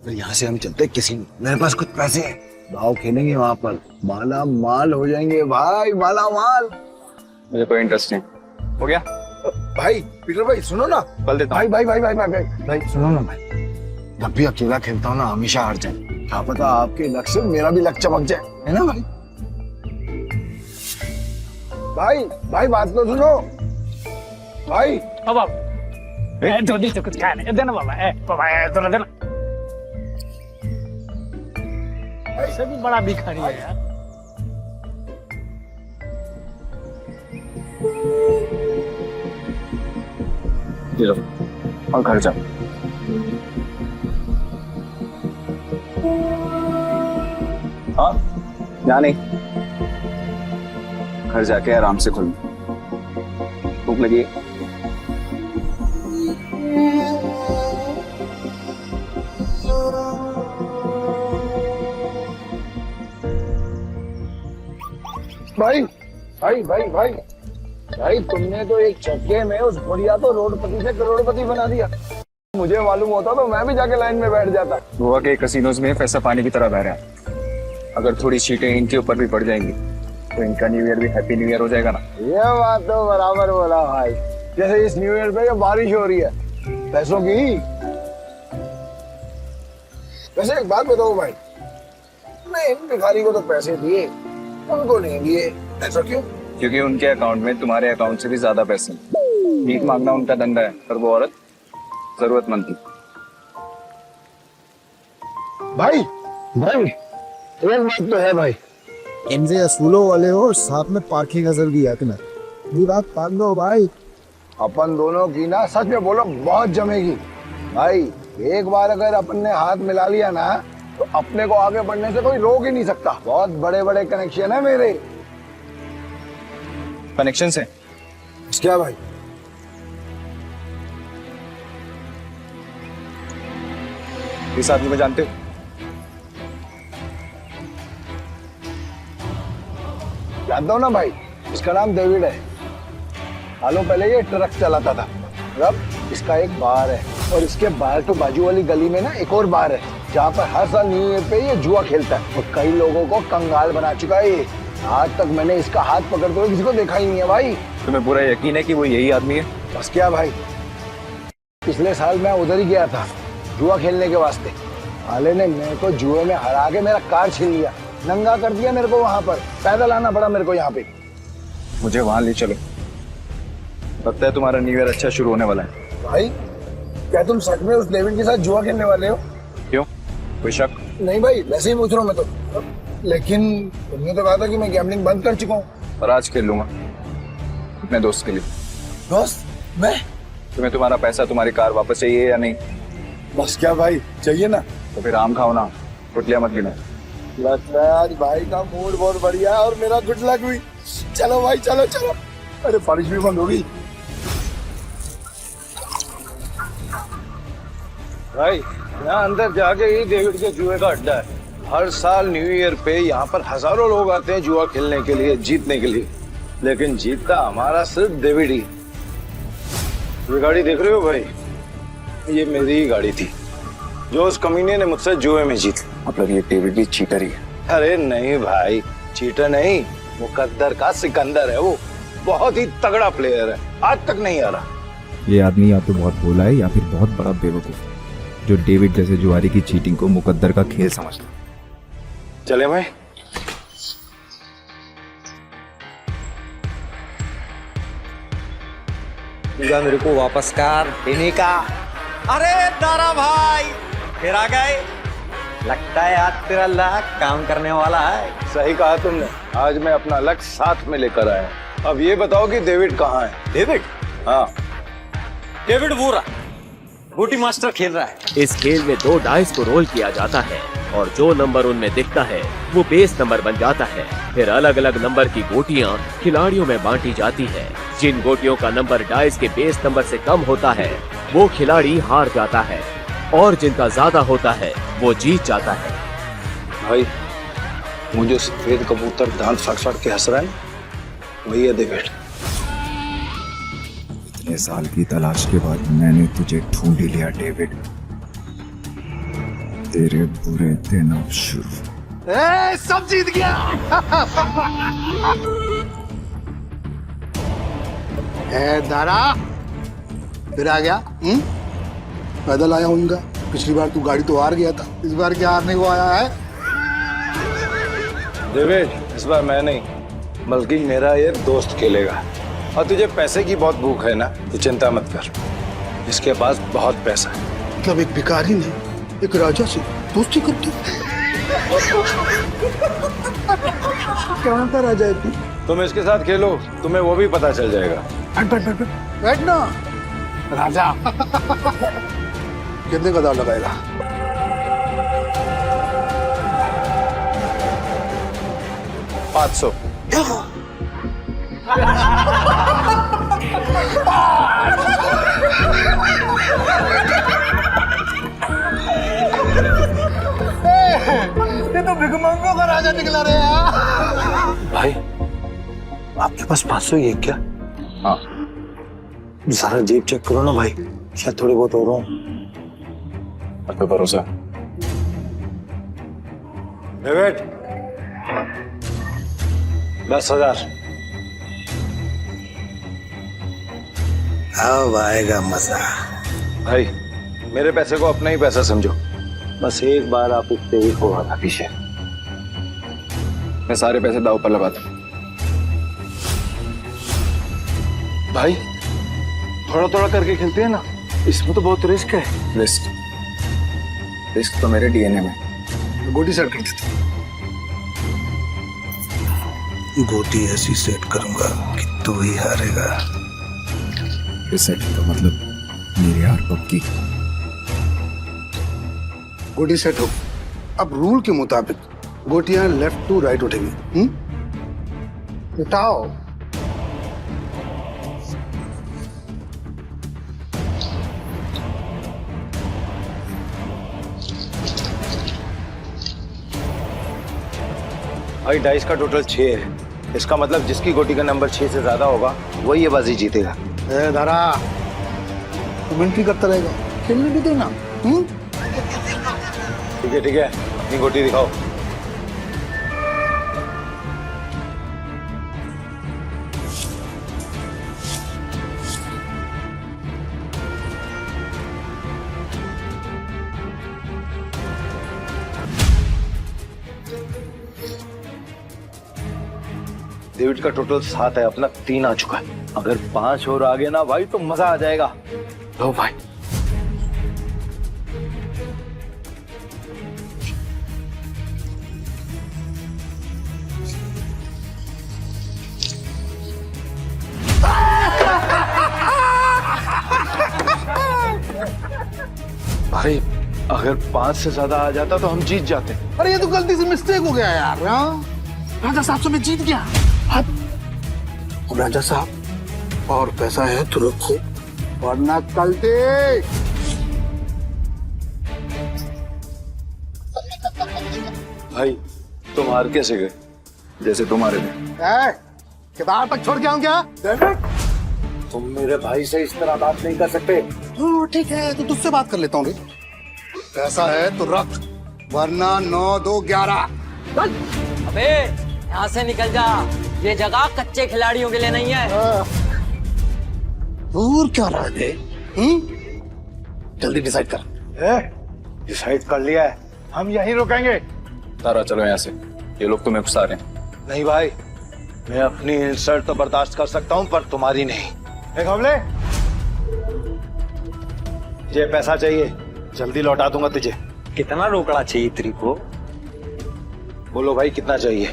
फिर यहाँ से हम चलते किसी। मेरे पास कुछ पैसे हैं, दाव खेलेंगे वहां पर, माला माल हो जाएंगे भाई, माला माल। मुझे कोई इंटरेस्ट नहीं। हो गया भाई पीटर भाई सुनो ना। कल देता भाई भाई भाई भाई भाई भाई भाई सुनो ना भाई, जब भी अकेला खेलता हूँ ना हमेशा हार जाए। क्या पता आपके लक से मेरा भी लक चमक जाए, है ना भाई? भाई भाई बात तो सुनो भाई। अब जल्दी से कुछ खाने देना बाबा, बाबा थोड़ा देना। ऐसे भी बड़ा भिखारी है यार। ये लो और घर जाओ। हाँ यहाँ नहीं, घर जाके आराम से खुल। भूख लगी है? भाई भाई भाई भाई भाई तुमने तो एक झटके में उस बुढ़िया को रोडपति से करोड़पति बना दिया। मुझे मालूम होता तो मैं भी जाके लाइन में बैठ जाता। गोवा के कसिनोज में पैसा पानी की तरह बह रहा है। अगर थोड़ी सीटें इनके ऊपर भी पड़ जाएंगी तो इनका न्यू ईयर भी हैप्पी न्यू ईयर हो जाएगा ना। ये बात तो बराबर बोला भाई। जैसे इस न्यू ईयर पे ये बारिश हो रही है पैसों की। वैसे एक बात बताओ भाई, मैं इन भिखारी को तो पैसे दिए, उनको नहीं दिए, ऐसा क्यों? क्योंकि उनके अकाउंट में तुम्हारे अकाउंट से भी ज्यादा पैसे हैं। भीख मांगना उनका धंधा है, पर वो औरत जरूरतमंद थी। भाई भाई एक बात तो है भाई, इनसे असूलों वाले हो और साथ में पार्किंग का जरूरी है तुम्हें। ये बात मान लो भाई। अपन दोनों की ना सच में बोलो बहुत जमेगी भाई। एक बार अगर अपन ने हाथ मिला लिया ना तो अपने को आगे बढ़ने से कोई रोक ही नहीं सकता। बहुत बड़े बड़े कनेक्शन है मेरे। कनेक्शन से क्या भाई? इस आदमी को जानते हो? जानता हूँ ना भाई, इसका नाम डेविड है। सालों पहले ये ट्रक चलाता था। अब इसका एक बार है और इसके बाहर तो बाजू वाली गली में ना एक और बार है जहाँ पर हर साल न्यू ईयर पे ये जुआ खेलता है और कई लोगों को कंगाल बना चुका है ये। आज तक मैंने इसका हाथ पकड़ते हुए किसी को देखा ही नहीं है भाई। तुम्हें पूरा यकीन है कि वो यही आदमी है? बस क्या भाई, पिछले साल मैं उधर ही गया था जुआ खेलने के वास्ते। साले ने मेरे को जुए में हरा के मेरा कार छीन लिया, नंगा कर दिया मेरे को। वहां पर पैदल आना पड़ा मेरे को यहाँ पे। मुझे वहां ले चलो, लगता है तुम्हारा न्यू ईयर अच्छा शुरू होने वाला है। भाई क्या तुम सच में उस डेविड के साथ जुआ खेलने वाले हो? क्यों, कोई शक? नहीं भाई, वैसे ही पूछ रहा हूँ मैं तो। लेकिन तुमने तो कहा था कि मैं गैम्बलिंग बंद कर चुका हूँ। पर आज खेल लूंगा अपने दोस्त के लिए। दोस्त? मैं? तुम्हें तुम्हारा पैसा, तुम्हारी कार वापस चाहिए या नहीं? बस क्या भाई, चाहिए ना। तो फिर आम खाओ ना, गुटलियां मत गिनो। लगता है आज भाई का मूड बहुत बढ़िया है और मेरा गुड लक हुई। चलो भाई चलो चलो। अरे बारिश भी बंद हो गई। भाई यहाँ अंदर जाके ही डेविड के जुए का अड्डा है। हर साल न्यू ईयर पे यहाँ पर हजारों लोग आते हैं जुआ खेलने के लिए, जीतने के लिए। लेकिन जीतता हमारा सिर्फ डेविड ही। ये गाड़ी देख रहे हो भाई, ये मेरी ही गाड़ी थी जो उस कमीने ने मुझसे जुए में जीती। मतलब ये डेविड भी चीटर ही है? अरे नहीं भाई, चीटर नहीं, मुकद्दर का सिकंदर है वो। बहुत ही तगड़ा प्लेयर है, आज तक नहीं आ रहा। ये आदमी या तो बहुत भोला है या फिर बहुत बड़ा बेवकूफ जो डेविड जैसे जुआरी की चीटिंग को मुकद्दर का खेल समझता। चले भाई। मेरे को वापस कर देने का। अरे दारा भाई फिर आ गए। लगता है आज तेरा लक काम करने वाला है। सही कहा तुमने, आज मैं अपना लक साथ में लेकर आया। अब ये बताओ कि डेविड कहाँ है? डेविड? हाँ, डेविड वूरा बूटी मास्टर खेल रहा है। इस खेल में 2 डाइस को रोल किया जाता है और जो नंबर उनमें दिखता है वो बेस नंबर बन जाता है। फिर अलग अलग नंबर की गोटियां खिलाड़ियों में बांटी जाती है। जिन गोटियों का नंबर डाइस के बेस नंबर से कम होता है वो खिलाड़ी हार जाता है और जिनका ज्यादा होता है वो जीत जाता है। भाई मुझे सफेद कबूतर दांत फाड़ फाड़ के हंस रहा है, वही है डेविड। इतने साल की तलाश के बाद मैंने तुझे ढूंढ ही लिया डेविड। तेरे बुरे दिन अब शुरू। सब जीत गया। दारा फिर आ गया? पैदल आया होऊंगा। पिछली बार तू गाड़ी तो हार गया था, इस बार क्या हारने को आया है? डेविड, इस बार मैं नहीं बल्कि मेरा ये दोस्त खेलेगा। और तुझे पैसे की बहुत भूख है ना, तो चिंता मत कर, इसके पास बहुत पैसा है। मतलब एक भिखारी ने एक राजा से दोस्ती कर दी। कहाँ का राजा है तू? तुम इसके साथ खेलो, तुम्हें वो भी पता चल जाएगा। बैठ ना राजा। कितने का दाव लगाएगा? $500। ये तो भिखमंगों का राजा निकला रे यार। भाई, आपके पास 500 ही है क्या? हाँ। सारा जेब चेक करो ना भाई, शायद थोड़े बहुत और हो। आप पे भरोसा। डेविड, 10,000। अब आएगा मजा। भाई, मेरे पैसे को अपना ही पैसा समझो, बस एक बार आप इससे ही हो रहा पीछे। मैं सारे पैसे दाव पर लगाता हूँ। भाई, थोड़ा थोड़ा करके खेलते हैं ना, इसमें तो बहुत रिस्क है। रिस्क तो मेरे डीएनए में। गोटी सेट कर देता हूँ। गोटी ऐसी सेट करूंगा कि तू ही हारेगा। सेटिंग का मतलब मेरी हार पक्की। गोटी सेट हो। अब रूल के मुताबिक गोटियां लेफ्ट टू राइट उठेंगी। उठाओ। भाई, डाइस का टोटल 6 है। इसका मतलब जिसकी गोटी का नंबर 6 से ज्यादा होगा वही ये बाजी जीतेगा। ए धारा, तू मिनट्री करता रहेगा, खेलने भी देना। ठीक है, अपनी गोटी दिखाओ। डेविड का टोटल 7 है, अपना 3 आ चुका है। अगर 5 और आ गए ना भाई तो मजा आ जाएगा। लो भाई। भाई, अगर 5 से ज्यादा आ जाता तो हम जीत जाते। अरे ये तो गलती से मिस्टेक हो गया यार। राजा साहब से मैं जीत गया। अब राजा साहब, और पैसा है तो रखो, वरना कल दे। भाई, तुम हार कैसे गए? जैसे तुम्हारे थे। किताब तक छोड़ के आऊं क्या? तुम मेरे भाई से इस तरह बात नहीं कर सकते। ठीक है, तो तुझसे बात कर लेता हूँ। पैसा है तो रख, वरना 9, 2, 11। अबे यहाँ से निकल जा, ये जगह कच्चे खिलाड़ियों के लिए नहीं है। दूर क्या रहा है? जल्दी डिसाइड कर। डिसाइड कर लिया है, हम यहीं रुकेंगे। तारा, चलो यहाँ से, ये लोग तुम्हें घुसा रहे हैं। नहीं भाई, मैं अपनी इंसल्ट तो बर्दाश्त कर सकता हूँ पर तुम्हारी नहीं। एक हमले, ये पैसा चाहिए, जल्दी लौटा दूंगा तुझे। कितना रोकड़ा चाहिए तेरे को? बोलो भाई, कितना चाहिए?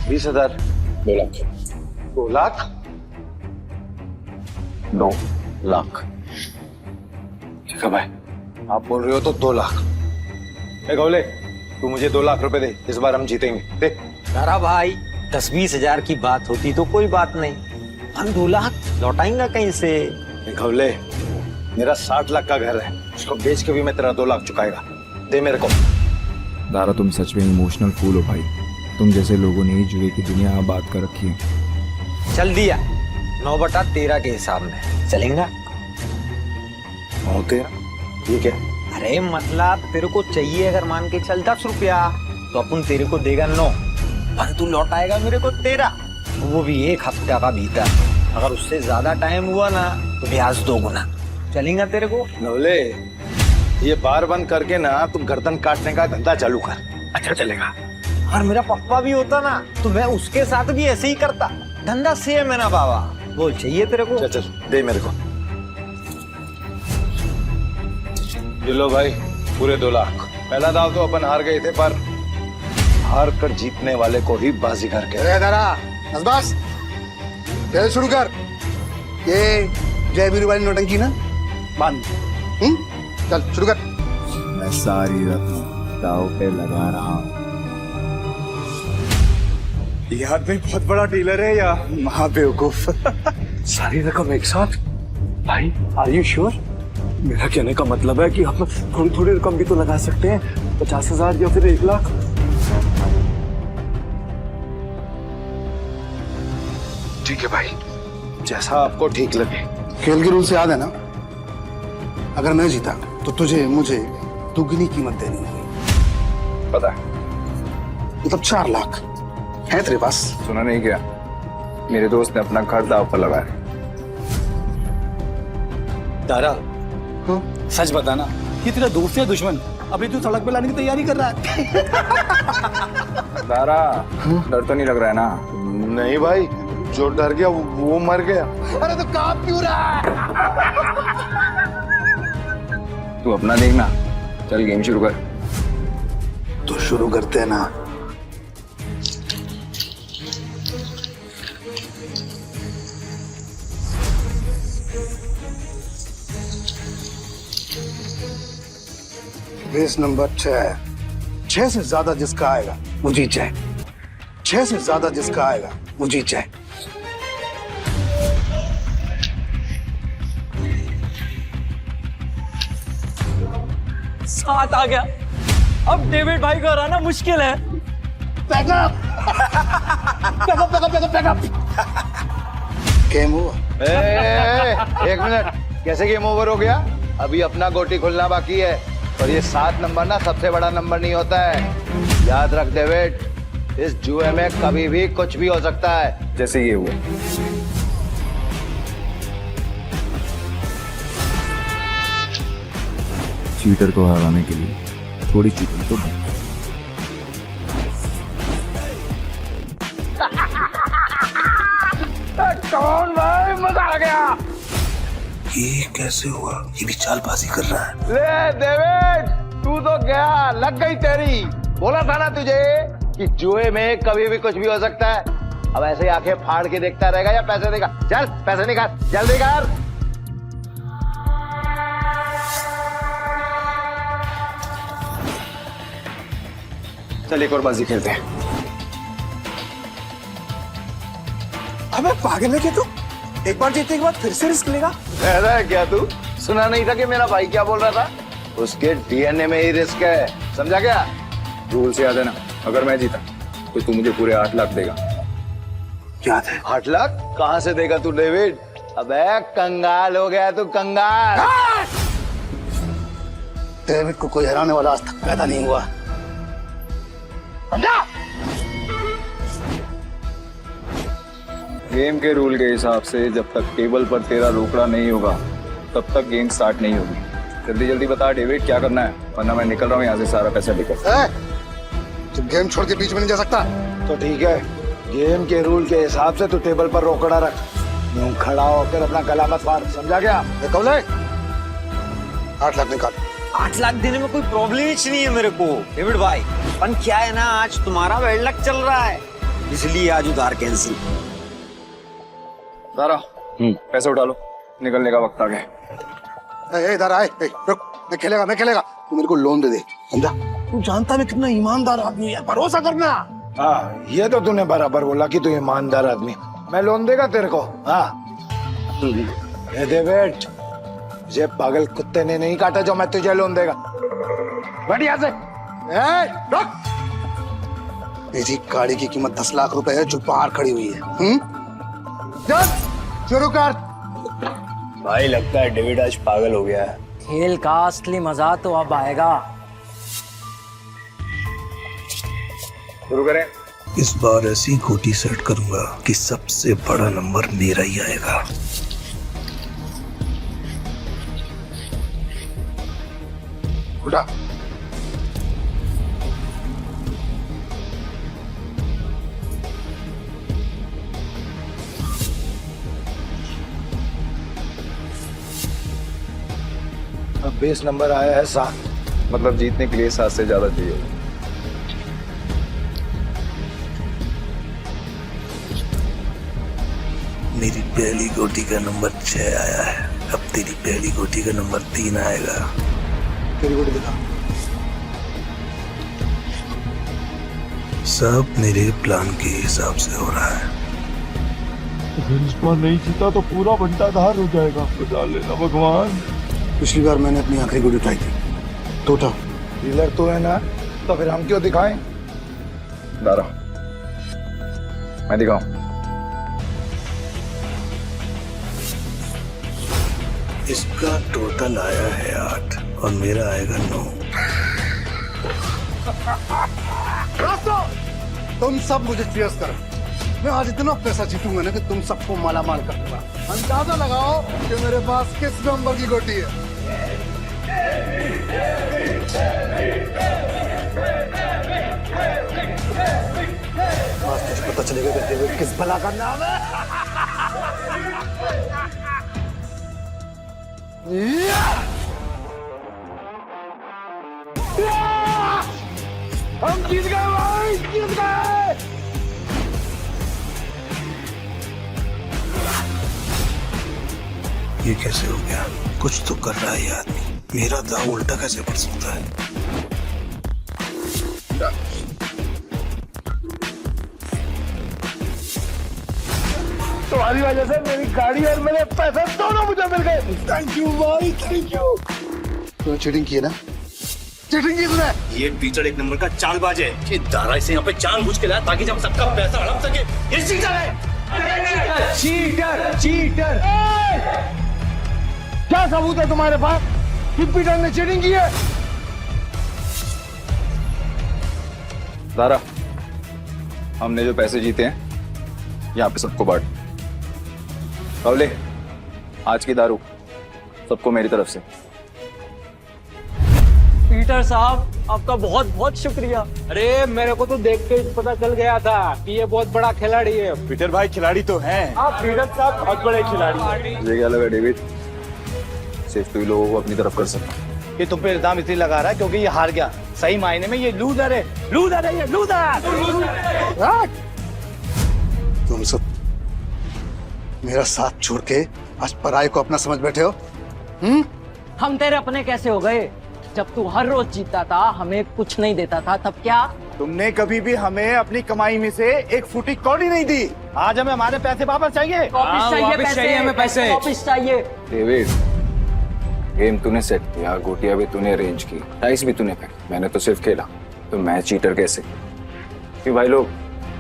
20,000। 2 लाख। 2 लाख? 2 लाख। ठीक है भाई, आप बोल रहे हो तो 2 लाख। ए गौले, तू मुझे 2 लाख रुपए दे, इस बार हम जीतेंगे। दे। तारा भाई, 10-20 हजार की बात होती तो कोई बात नहीं, हम 2 लाख लौटाएंगे कहीं से? ए गौले, मेरा 60 लाख का घर है, उसको बेच के भी मैं तेरा 2 लाख चुकाएगा। दे मेरे को। दारा, तुम सच में इमोशनल फूल हो भाई। तुम जैसे लोगों ने ही जुए की दुनिया बात कर रखी है। चल दिया, 9/13 के हिसाब में चलेगा। 9/13? ठीक है। अरे मतलब तेरे को चाहिए अगर मान के चल 10 रुपया, तो अपन तेरे को देगा 9, पर तू लौटाएगा मेरे को 13। वो भी 1 हफ्ते का भीतर। अगर उससे ज्यादा टाइम हुआ ना तो ब्याज 2 गुना। चलेगा तेरे को? नवले, ये बार बंद करके ना तुम गर्दन काटने का धंधा चालू कर। अच्छा चलेगा। और मेरा पप्पा भी होता ना तो मैं उसके साथ भी ऐसे ही करता। धंधा सेम है ना बाबा। वो चाहिए तेरे को? चल चल दे मेरे को। ये लो भाई, पूरे 2 लाख। पहला दाव तो अपन हार गए थे, पर हार कर जीतने वाले को ही बाजीगर कहते हैं। दादा बस खेल शुरू कर। ये जय वीरू वाली नोटंकी ना बांध। चल शुरू कर। मैं सारी रकम दाव पे लगा रहा हूँ। ये आदमी बहुत बड़ा डीलर है या महाबेवकूफ? सारी रकम एक साथ? भाई आर यू श्योर? मेरा कहने का मतलब है कि आप थोड़ी थोड़ी रकम भी तो लगा सकते हैं। 50,000 या फिर 1 लाख। ठीक है भाई, जैसा आपको ठीक लगे। खेल के रूल से याद है ना, अगर मैं जीता तो तुझे मुझे दुगनी कीमत देनी होगी। पता है। मतलब 4 लाख है तेरे पास? सुना नहीं क्या? मेरे दोस्त ने अपना घर दाव पर लगाया। दारा, सच बताना, ये तेरा दोस्त या दुश्मन? अभी तू सड़क पे लाने की तैयारी कर रहा है। दारा, डर तो नहीं लग रहा है ना? नहीं भाई, जो डर गया वो मर गया। अरे तो कांप क्यों रहा है? तू अपना देखना। चल गेम शुरू कर। तो शुरू करते हैं ना। Race number 6। 6 से ज्यादा जिसका आएगा वो जीत जाए। 6 से ज्यादा जिसका आएगा वो जीत जाए। साथ आ गया। अब डेविड भाई को हराना मुश्किल है। Backup backup backup backup backup. Game हुआ। एक मिनट, कैसे गेम ओवर हो गया? अभी अपना गोटी खुलना बाकी है। और ये 7 नंबर ना सबसे बड़ा नंबर नहीं होता है। याद रख डेविड, इस जुए में कभी भी कुछ भी हो सकता है। जैसे ये हुआ। चीटर को हराने के लिए थोड़ी चीटिंग तो कौन भाई, मजा आ गया। ये कैसे हुआ? ये भी चालबाजी कर रहा है। ले डेविड, तू तो गया, लग गई तेरी। बोला था ना तुझे कि जुए में कभी भी कुछ भी हो सकता है। अब ऐसे ही आंखें फाड़ के देखता रहेगा या पैसे देगा? चल पैसे निकाल, जल्दी कर। चल एक और बाजी खेलते हैं। अबे पागल है क्या तू? एक बार जीतने के बाद फिर से रिस्क लेगा? है क्या तू? सुना नहीं था कि मेरा भाई क्या बोल रहा था? उसके डीएनए में ही रिस्क है, समझा क्या? रूल से याद है ना, अगर मैं जीता तो तू मुझे पूरे 8 लाख देगा। याद है। 8 लाख कहाँ से देगा तू डेविड? अबे कंगाल हो गया तू, कंगाल। डेविड को कोई हराने वाला आज तक पैदा नहीं हुआ। समझा? गेम के रूल के हिसाब से जब तक टेबल पर तेरा रोकड़ा नहीं होगा तब तक गेम स्टार्ट नहीं होगी। जल्दी जल्दी बता डेविड, क्या करना है, वरना मैं निकल रहा हूँ यहाँ से सारा पैसा लेकर। तू गेम छोड़ के बीच में नहीं जा सकता। तो ठीक है, गेम के रूल के हिसाब से तू टेबल पर रोकड़ा रख। यूं खड़ा होकर अपना गला मत फाड़, समझा क्या? कौले 8 लाख निकाल। 8 लाख देने में कोई प्रॉब्लम ही नहीं है मेरे को डेविड भाई। पर क्या है ना, आज तुम्हारा बैड लक चल रहा है, इसलिए आज उधार कैंसिल। सारा पैसे उठा लो, निकलने का वक्त आ गया। इधर आए, रुक। मैं खेलेगा। तू मेरे को लोन दे दे, समझा? तू जानता मैं कितना ईमानदार आदमी है, भरोसा करना। हाँ, ये तो तूने बराबर बोला कि तू ईमानदार आदमी। मैं लोन देगा तेरे को? हाँ ये डेविड, ये पागल कुत्ते ने नहीं काटा जो मैं तुझे लोन देगा। बढ़िया से रुक। मेरी गाड़ी की कीमत 10 लाख रुपए है जो बाहर खड़ी हुई है। शुरू कर। भाई लगता है डेविड आज पागल हो गया है। खेल का असली मजा तो अब आएगा। शुरू करें? इस बार ऐसी गोटी सेट करूंगा कि सबसे बड़ा नंबर मेरा ही आएगा। उठा। अब बेस नंबर आया है 7। मतलब जीतने के लिए 7 से ज्यादा चाहिए। मेरी पहली गोटी का नंबर 6 आया है, अब तेरी पहली गोटी का नंबर 3 आएगा। तेरी गोटी दिखा। सब मेरे प्लान के हिसाब से हो रहा है। अगर इस बार नहीं जीता तो पूरा बंटाधार हो जाएगा। बचा लेना भगवान। पिछली बार मैंने अपनी आखिरी गोली उठाई थी। तो उठा। डीलर तो है ना, तो फिर हम क्यों दिखाएं? दारा, मैं दिखाऊं? इसका टोटल आया है 8 और मेरा आएगा 9। तुम सब मुझे चीयर्स करो। मैं आज इतना पैसा जीतूंगा ना कि तुम सबको मालामाल कर दूंगा। अंदाजा लगाओ कि मेरे पास किस नंबर की गोटी है। आज तुझे पता चलेगा कि डेविड किस भला का नाम है। हम जीत गए भाई, जीत गए। ये कैसे हो गया? कुछ तो कर रहा है ये आदमी। मेरा दाव उल्टा कैसे पड़ सकता है? तुम्हारी वजह से मेरी गाड़ी और मेरे पैसे दोनों मुझे मिल गए। थैंक यू भाई, थैंक यू। तूने चीटिंग की है ना? चीटिंग की तूने? ये पीटर एक नंबर का चालबाज है। ये दारा इसे यहाँ पे जानबूझ के लाया ताकि जब सबका पैसा हड़प सके। ये चीटर है। Cheater, cheater. क्या सबूत है तुम्हारे पास कि पीटर ने चीटिंग की है? दारा, हमने जो पैसे जीते हैं यहाँ पे सबको बांट। कवले, आज की दारू सबको मेरी तरफ से। पीटर साहब, आपका बहुत बहुत शुक्रिया। अरे मेरे को तो देख के पता चल गया था कि ये बहुत बड़ा खिलाड़ी है। पीटर भाई खिलाड़ी तो हैं। आप पीटर साहब बहुत बड़े खिलाड़ी हैं। मुझे क्या लगा डेविड, सिर्फ तू ही लोगों को अपनी तरफ कर सकता। ये तुम पे इल्जाम इसलिए लगा रहा है क्योंकि ये हार गया। सही मायने में ये लूजर है। लूजर है ये, लूजर। तुम सब मेरा साथ छोड़ के आज पराये को अपना समझ बैठे हो। हम तेरे अपने कैसे हो गए? जब तू हर रोज जीतता था, हमें कुछ नहीं देता था, तब क्या? तुमने कभी भी हमें अपनी कमाई में से एक फुटी कौड़ी नहीं दी। आज हमें हमारे पैसे वापस चाहिए। वापस चाहिए, वापस चाहिए हमें पैसे। वापस चाहिए। डेविड, गेम तूने सेट किया, गोटियां भी तूने अरेंज की, डाइस भी तूने फेंकी, मैंने तो सिर्फ खेला। तो मैं चीटर कैसे? क्यों भाई लोग,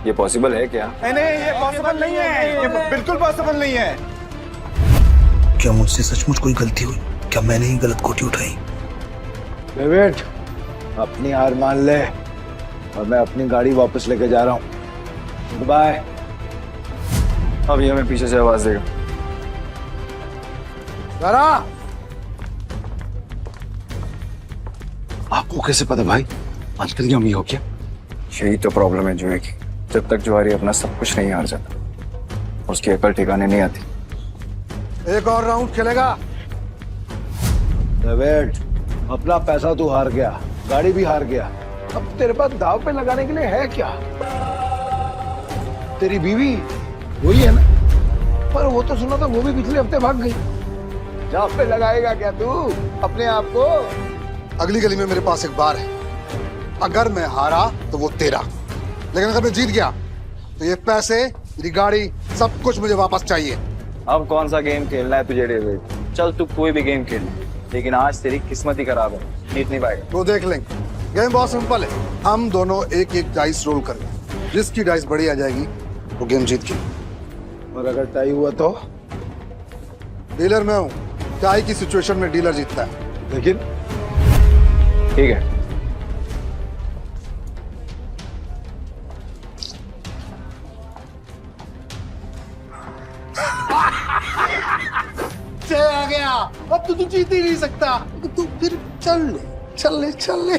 ये पॉसिबल है क्या? नहीं, ये पॉसिबल नहीं है। ये बिल्कुल पॉसिबल नहीं है। क्या मुझसे सचमुच कोई गलती हुई? क्या मैंने ही गलत गोटी उठाई? डेविड, अपनी हार मान ले और मैं अपनी गाड़ी वापस लेके जा रहा हूँ। बाय। अब ये हमें पीछे से आवाज देगा। जरा आपको कैसे पता भाई आजकल ये हो क्या? यही तो प्रॉब्लम है जुए की। जब तक जुआरी अपना सब कुछ नहीं हार जाता, उसकी अकल ठिकाने नहीं आती। एक और राउंड खेलेगा? डेविड, अपना पैसा तू हार गया, गाड़ी भी हार गया। अब तेरे पास दाव पे लगाने के लिए है क्या? तेरी बीवी वही है ना? पर वो तो सुना था वो भी पिछले हफ्ते भाग गई। दाव पे लगाएगा क्या तू अपने आप को? अगली गली में मेरे पास एक बार है। अगर मैं हारा तो वो तेरा, लेकिन अगर मैं जीत गया तो ये पैसे, मेरी गाड़ी, सब कुछ मुझे वापस चाहिए। अब कौन सा गेम खेलना है तुझे डेविड? चल तू कोई भी गेम खेल, लेकिन आज तेरी किस्मत ही खराब है, जीत नहीं पाएगा। वो देख लेंगे। गेम बहुत सिंपल है। हम दोनों एक एक डाइस रोल करेंगे, जिसकी डाइस बड़ी आ जाएगी वो गेम जीत गई। और अगर टाई हुआ तो? डीलर मैं हूँ, टाई की सिचुएशन में डीलर जीतता है। लेकिन ठीक है, ही नहीं सकता। तो तू फिर चल ले।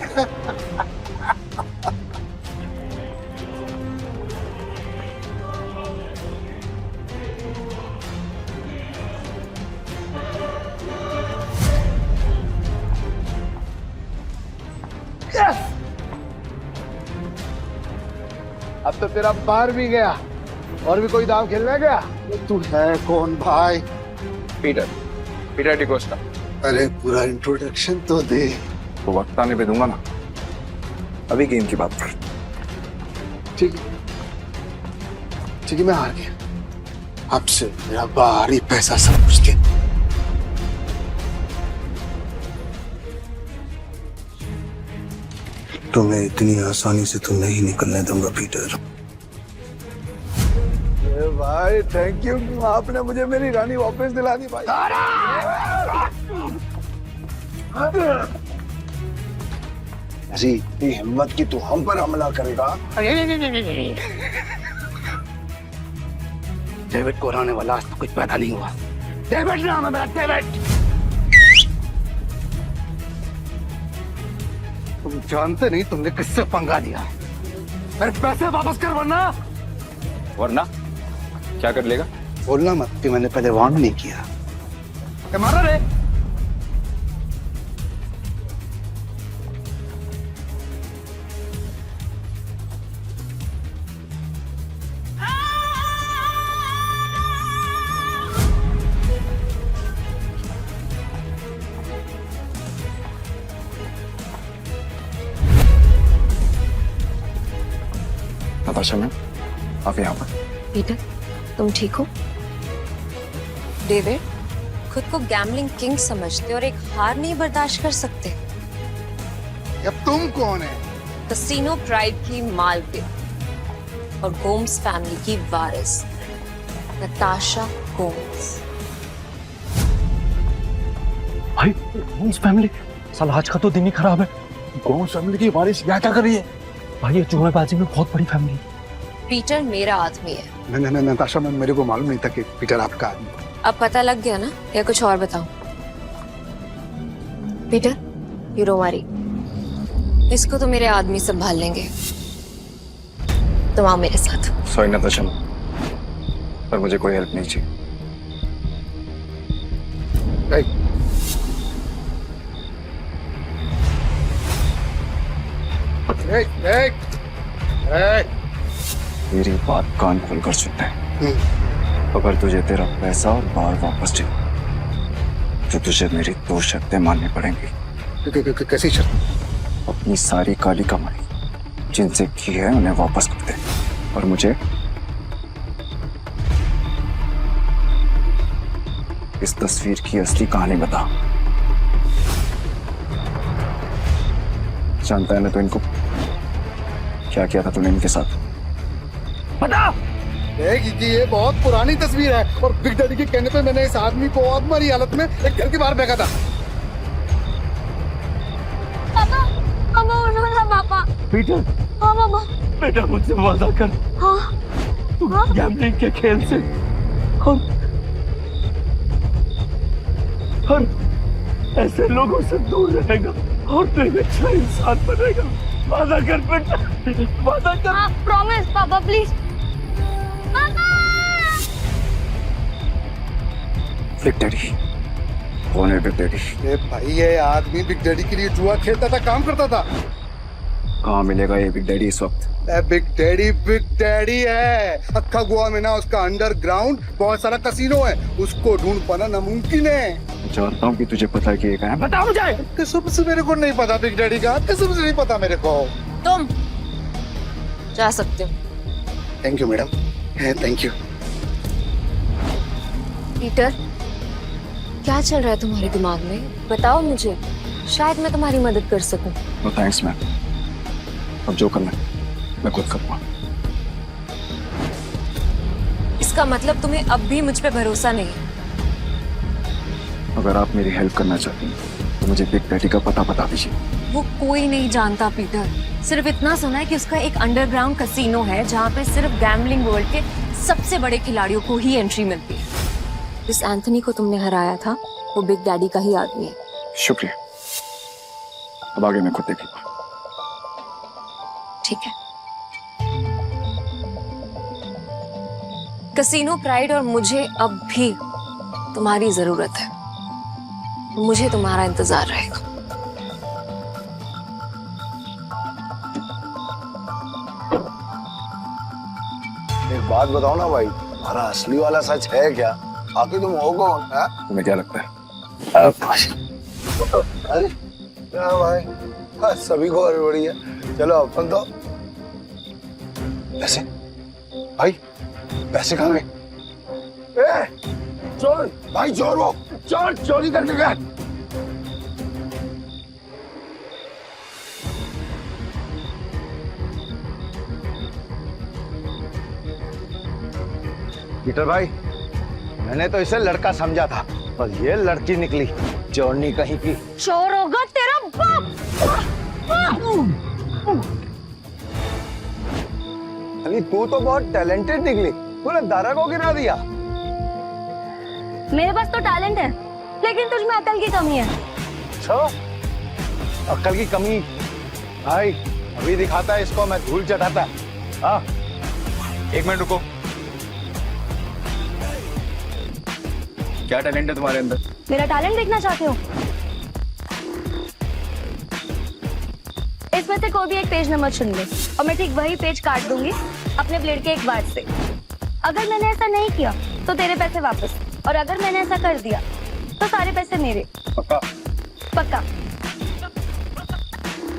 अब तो तेरा पार भी गया। और भी कोई दाव खेलने गया? तू है कौन भाई? पीटर डिकोस्टा। अरे पूरा इंट्रोडक्शन तो दे। तो वक्त आने पे दूंगा ना, अभी गेम की बात कर। ठीक है, मैं हार गया। अब से मेरा बाहरी पैसा सब कुछ दे। तुम्हें इतनी आसानी से तो नहीं निकलने दूंगा पीटर। भाई थैंक यू, आपने मुझे मेरी रानी वापस दिला दी भाई। ऐसी इतनी हिम्मत की तू हम पर हमला करेगा? डेविड को हराने वाला आज तो कुछ पैदा नहीं हुआ। डेविड नाम है मेरा, डेविड। तुम जानते नहीं तुमने किससे पंगा लिया। मेरे पैसे वापस कर वरना क्या कर लेगा? बोलना मत कि मैंने पहले वार्न नहीं किया। मारा रे। नताशा मैम, आप यहाँ पर। पीटर, तुम ठीक हो? डेविड, खुद को गैम्बलिंग किंग समझते और एक हार नहीं बर्दाश्त कर सकते। अब तुम कौन है? कसिनो प्राइड की मालकिन और गोम्स फैमिली की वारिस नताशा गोम्स। भाई गोम्स फैमिली, साला आज का तो दिन ही खराब है। गोम्स फैमिली की वारिस क्या कर रही है? भाई ये चूहेबाजी में बहुत बड़ी फैमिली। पीटर मेरा आदमी है। नहीं नताशा मैम, मेरे को मालूम नहीं था कि पीटर आपका आदमी। अब पता लग गया ना, या कुछ और बताओ? पीटर, यू डोंट वरी, इसको तो मेरे आदमी संभाल लेंगे। तुम आओ मेरे साथ। सॉरी नताशा मैम, पर मुझे कोई हेल्प नहीं चाहिए। मेरी बात कान खोलकर सुनता है। अगर तुझे तेरा पैसा और बार वापस चाहिए तो तुझे मेरी 2 शर्तें माननी पड़ेंगी। कैसी शर्त? अपनी सारी काली कमाई जिनसे की है उन्हें वापस कर दे, और मुझे इस तस्वीर की असली कहानी बता। जानता है ना तो इनको क्या किया था तूने इनके साथ? बता। ये बहुत पुरानी तस्वीर है और बिग डैडी के कहने पे मैंने इस आदमी को बहुत मारी हालत में एक घर के बाहर फेंका था। पापा उठो ना पापा। पीटर। हाँ पापा। बेटा मुझसे वादा कर। हाँ। तू गैम्बलिंग के खेल से और ऐसे लोगों से दूर रहेगा और तू एक अच्छा इंसान बनेगा। वादा कर बेटा, वादा कर। प्रॉमिस पापा, प्लीज। बिग डैडी कौन है? Big daddy? भाई ये आदमी बिग डैडी के लिए जुआ खेलता था, काम करता था। कहाँ मिलेगा ये बिग डैडी इस वक्त? बिग डैडी है। अक्खा गोवा में ना उसका अंडरग्राउंड बहुत सारा कसीनो है, उसको ढूंढ पाना नामुमकिन है। जानता हूँ कि तुझे पता है कि ये कहाँ है। बता मुझे। कसम से मेरे को नहीं पता बिग डैडी का, कसम से नहीं पता मेरे को। तुम जा सकते हो। Thank you madam, thank you. Peter, क्या चल रहा है तुम्हारे दिमाग में? बताओ मुझे, शायद मैं तुम्हारी मदद कर सकूं। नो थैंक्स मैम, अब जो करना है मैं खुद करूँगा। इसका मतलब तुम्हें अब भी मुझ पे भरोसा नहीं? अगर आप मेरी हेल्प करना चाहती हैं तो मुझे बिग डैडी का पता बता दीजिए। वो कोई नहीं जानता पीटर, सिर्फ इतना सुना है कि उसका एक अंडरग्राउंड कसीनो है जहाँ पे सिर्फ गैम्बलिंग वर्ल्ड के सबसे बड़े खिलाड़ियों को ही एंट्री मिलती है। जिस एंथनी को तुमने हराया था वो बिग डैडी का ही आदमी है। शुक्रिया, अब आगे मैं खुद देखूंगा। ठीक है। कसीनो प्राइड और मुझे अब भी तुम्हारी जरूरत है। मुझे तुम्हारा इंतजार रहेगा। एक बात बताओ ना भाई, हमारा असली वाला सच है क्या? आखिर तुम हो कौन? हाँ? तुम्हें क्या लगता है? अरे क्या भाई, हाँ, सभी को हड़बड़ी है। चलो अपन तो पैसे, भाई पैसे कहाँ गए? चोर भाई, चोर वो चोर चोरी करके गया। पीटर भाई, मैंने तो इसे लड़का समझा था, पर ये लड़की निकली चोरनी कहीं की। चोर होगा तेरा बाप। अरे तू तो बहुत टैलेंटेड निकली, तूने दारा को गिरा दिया। मेरे पास तो टैलेंट है, लेकिन तुझ में अकल की कमी है। अच्छा, अकल की कमी? भाई अभी दिखाता है इसको, मैं धूल चटाता। हाँ, एक मिनट रुको। क्या टैलेंट है तुम्हारे अंदर? मेरा टैलेंट देखना चाहते हो? इसमें से कोई भी एक पेज नंबर चुन ले और मैं ठीक वही पेज काट दूंगी अपने ब्लेड के एक वार से। अगर मैंने ऐसा नहीं किया तो तेरे पैसे वापस, और अगर मैंने ऐसा कर दिया तो सारे पैसे मेरे। पक्का? पक्का।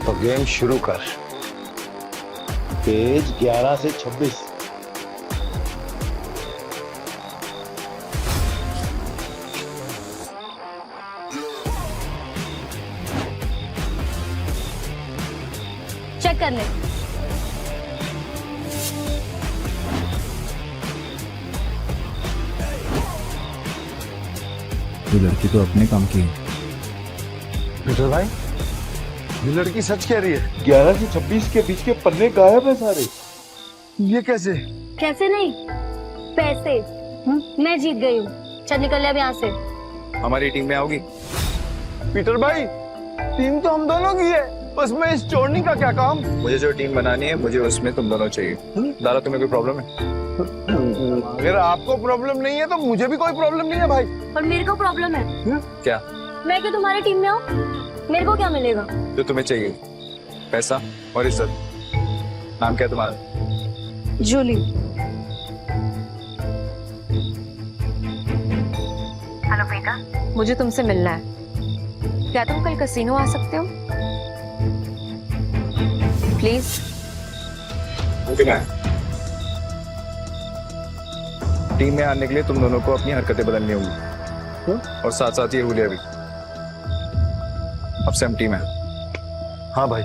तो गेम शुरू कर। पेज 11 से 26। चेक कर ले। ये लड़की तो अपने काम की है। पीटर भाई, ये लड़की सच कह रही है। 11 से 26 के बीच के पन्ने गायब है सारे। ये कैसे? कैसे नहीं, पैसे मैं जीत गई हूँ। चल निकल ले अब यहाँ से। हमारी टीम में आओगी? पीटर भाई, टीम तो हम दोनों की है, बस मैं इस चोरनी का क्या काम? मुझे जो टीम बनानी है, मुझे उसमें तुम दोनों चाहिए। दारा, तुम्हें कोई प्रॉब्लम है? अगर आपको प्रॉब्लम नहीं है तो मुझे भी कोई प्रॉब्लम नहीं है भाई। पर मेरे को प्रॉब्लम है। क्या? मैं क्यों तुम्हारी टीम में हूँ? मेरे को क्या मिलेगा? जो तुम्हें चाहिए, पैसा और इज्जत। नाम क्या है तुम्हारा? जूली। हेलो बेटा, मुझे तुमसे मिलना है। क्या तुम कल कसीनो आ सकते हो? प्लीज। टीम में आने के लिए तुम दोनों को अपनी हरकतें बदलनी होगी, और साथ साथ ये हुलिया भी। अब से हम टीम है। हाँ भाई।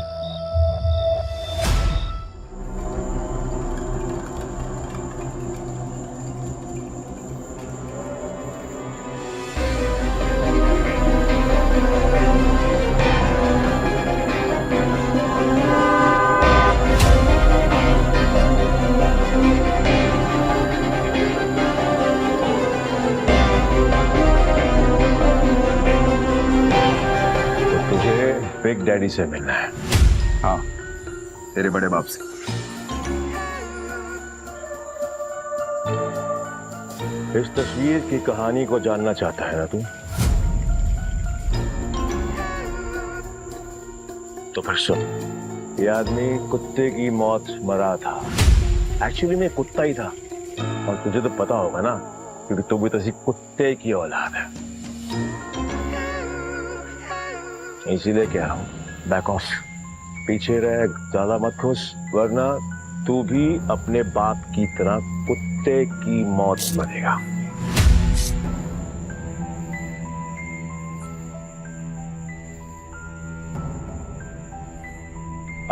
बिग डैडी से मिलना है। हाँ, तेरे बड़े बाप से। इस तस्वीर की कहानी को जानना चाहता है ना तू? तो फिर सुन। ये आदमी कुत्ते की मौत मरा था। एक्चुअली मैं कुत्ता ही था, और तुझे तो पता होगा ना, क्योंकि तू भी तो किसी कुत्ते की औलाद है। इसीलिए कह रहा हूं, बैक ऑफ, पीछे रह, ज्यादा मत खुश, वरना तू भी अपने बाप की तरह कुत्ते की मौत मरेगा।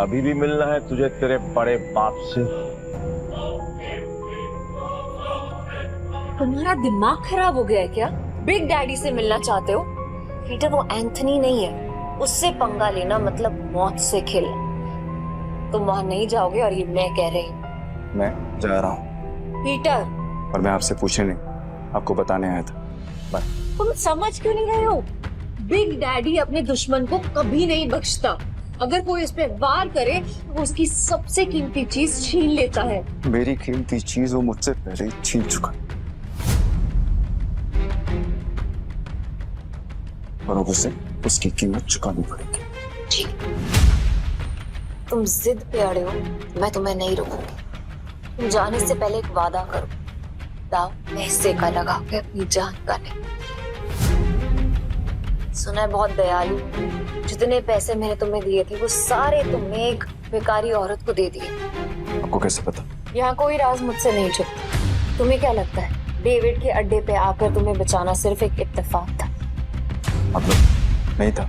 अभी भी मिलना है तुझे तेरे बड़े बाप से? तुम्हारा दिमाग खराब हो गया है क्या? बिग डैडी से मिलना चाहते हो? पीटर, वो एंथनी नहीं है, उससे पंगा लेना मतलब मौत से खेलना। तुम वहां नहीं जाओगे, और ये मैं कह रही हूँ। मैं जा रहा हूँ। पीटर, और मैं आपसे पूछने नहीं, आपको बताने आया था। बाय। तुम समझ क्यों नहीं रहे हो? बिग डैडी अपने दुश्मन को कभी नहीं बख्शता। अगर कोई उस पर वार करे तो वो उसकी सबसे कीमती चीज छीन लेता है। मेरी कीमती चीज वो मुझसे पहले ही छीन चुका है और अब उसे उसकी कीमत चुकानी पड़ेगी। ठीक, तुम जिद पे अड़े हो, मैं तुम्हें नहीं रोकूंगी। तुम जाने से पहले एक वादा करो, दाव मैं हिस्से का लगा के अपनी जान का नहीं। सुना है बहुत दयालु, जितने पैसे मैंने तुम्हें दिए थे वो सारे तुमने एक बेकारी औरत को दे दिए। आपको कैसे पता? यहाँ कोई राज मुझसे नहीं छुपता। तुम्हें क्या लगता है डेविड के अड्डे पे आकर तुम्हें बचाना सिर्फ एक इत्तेफाक था? मतलब नहीं था।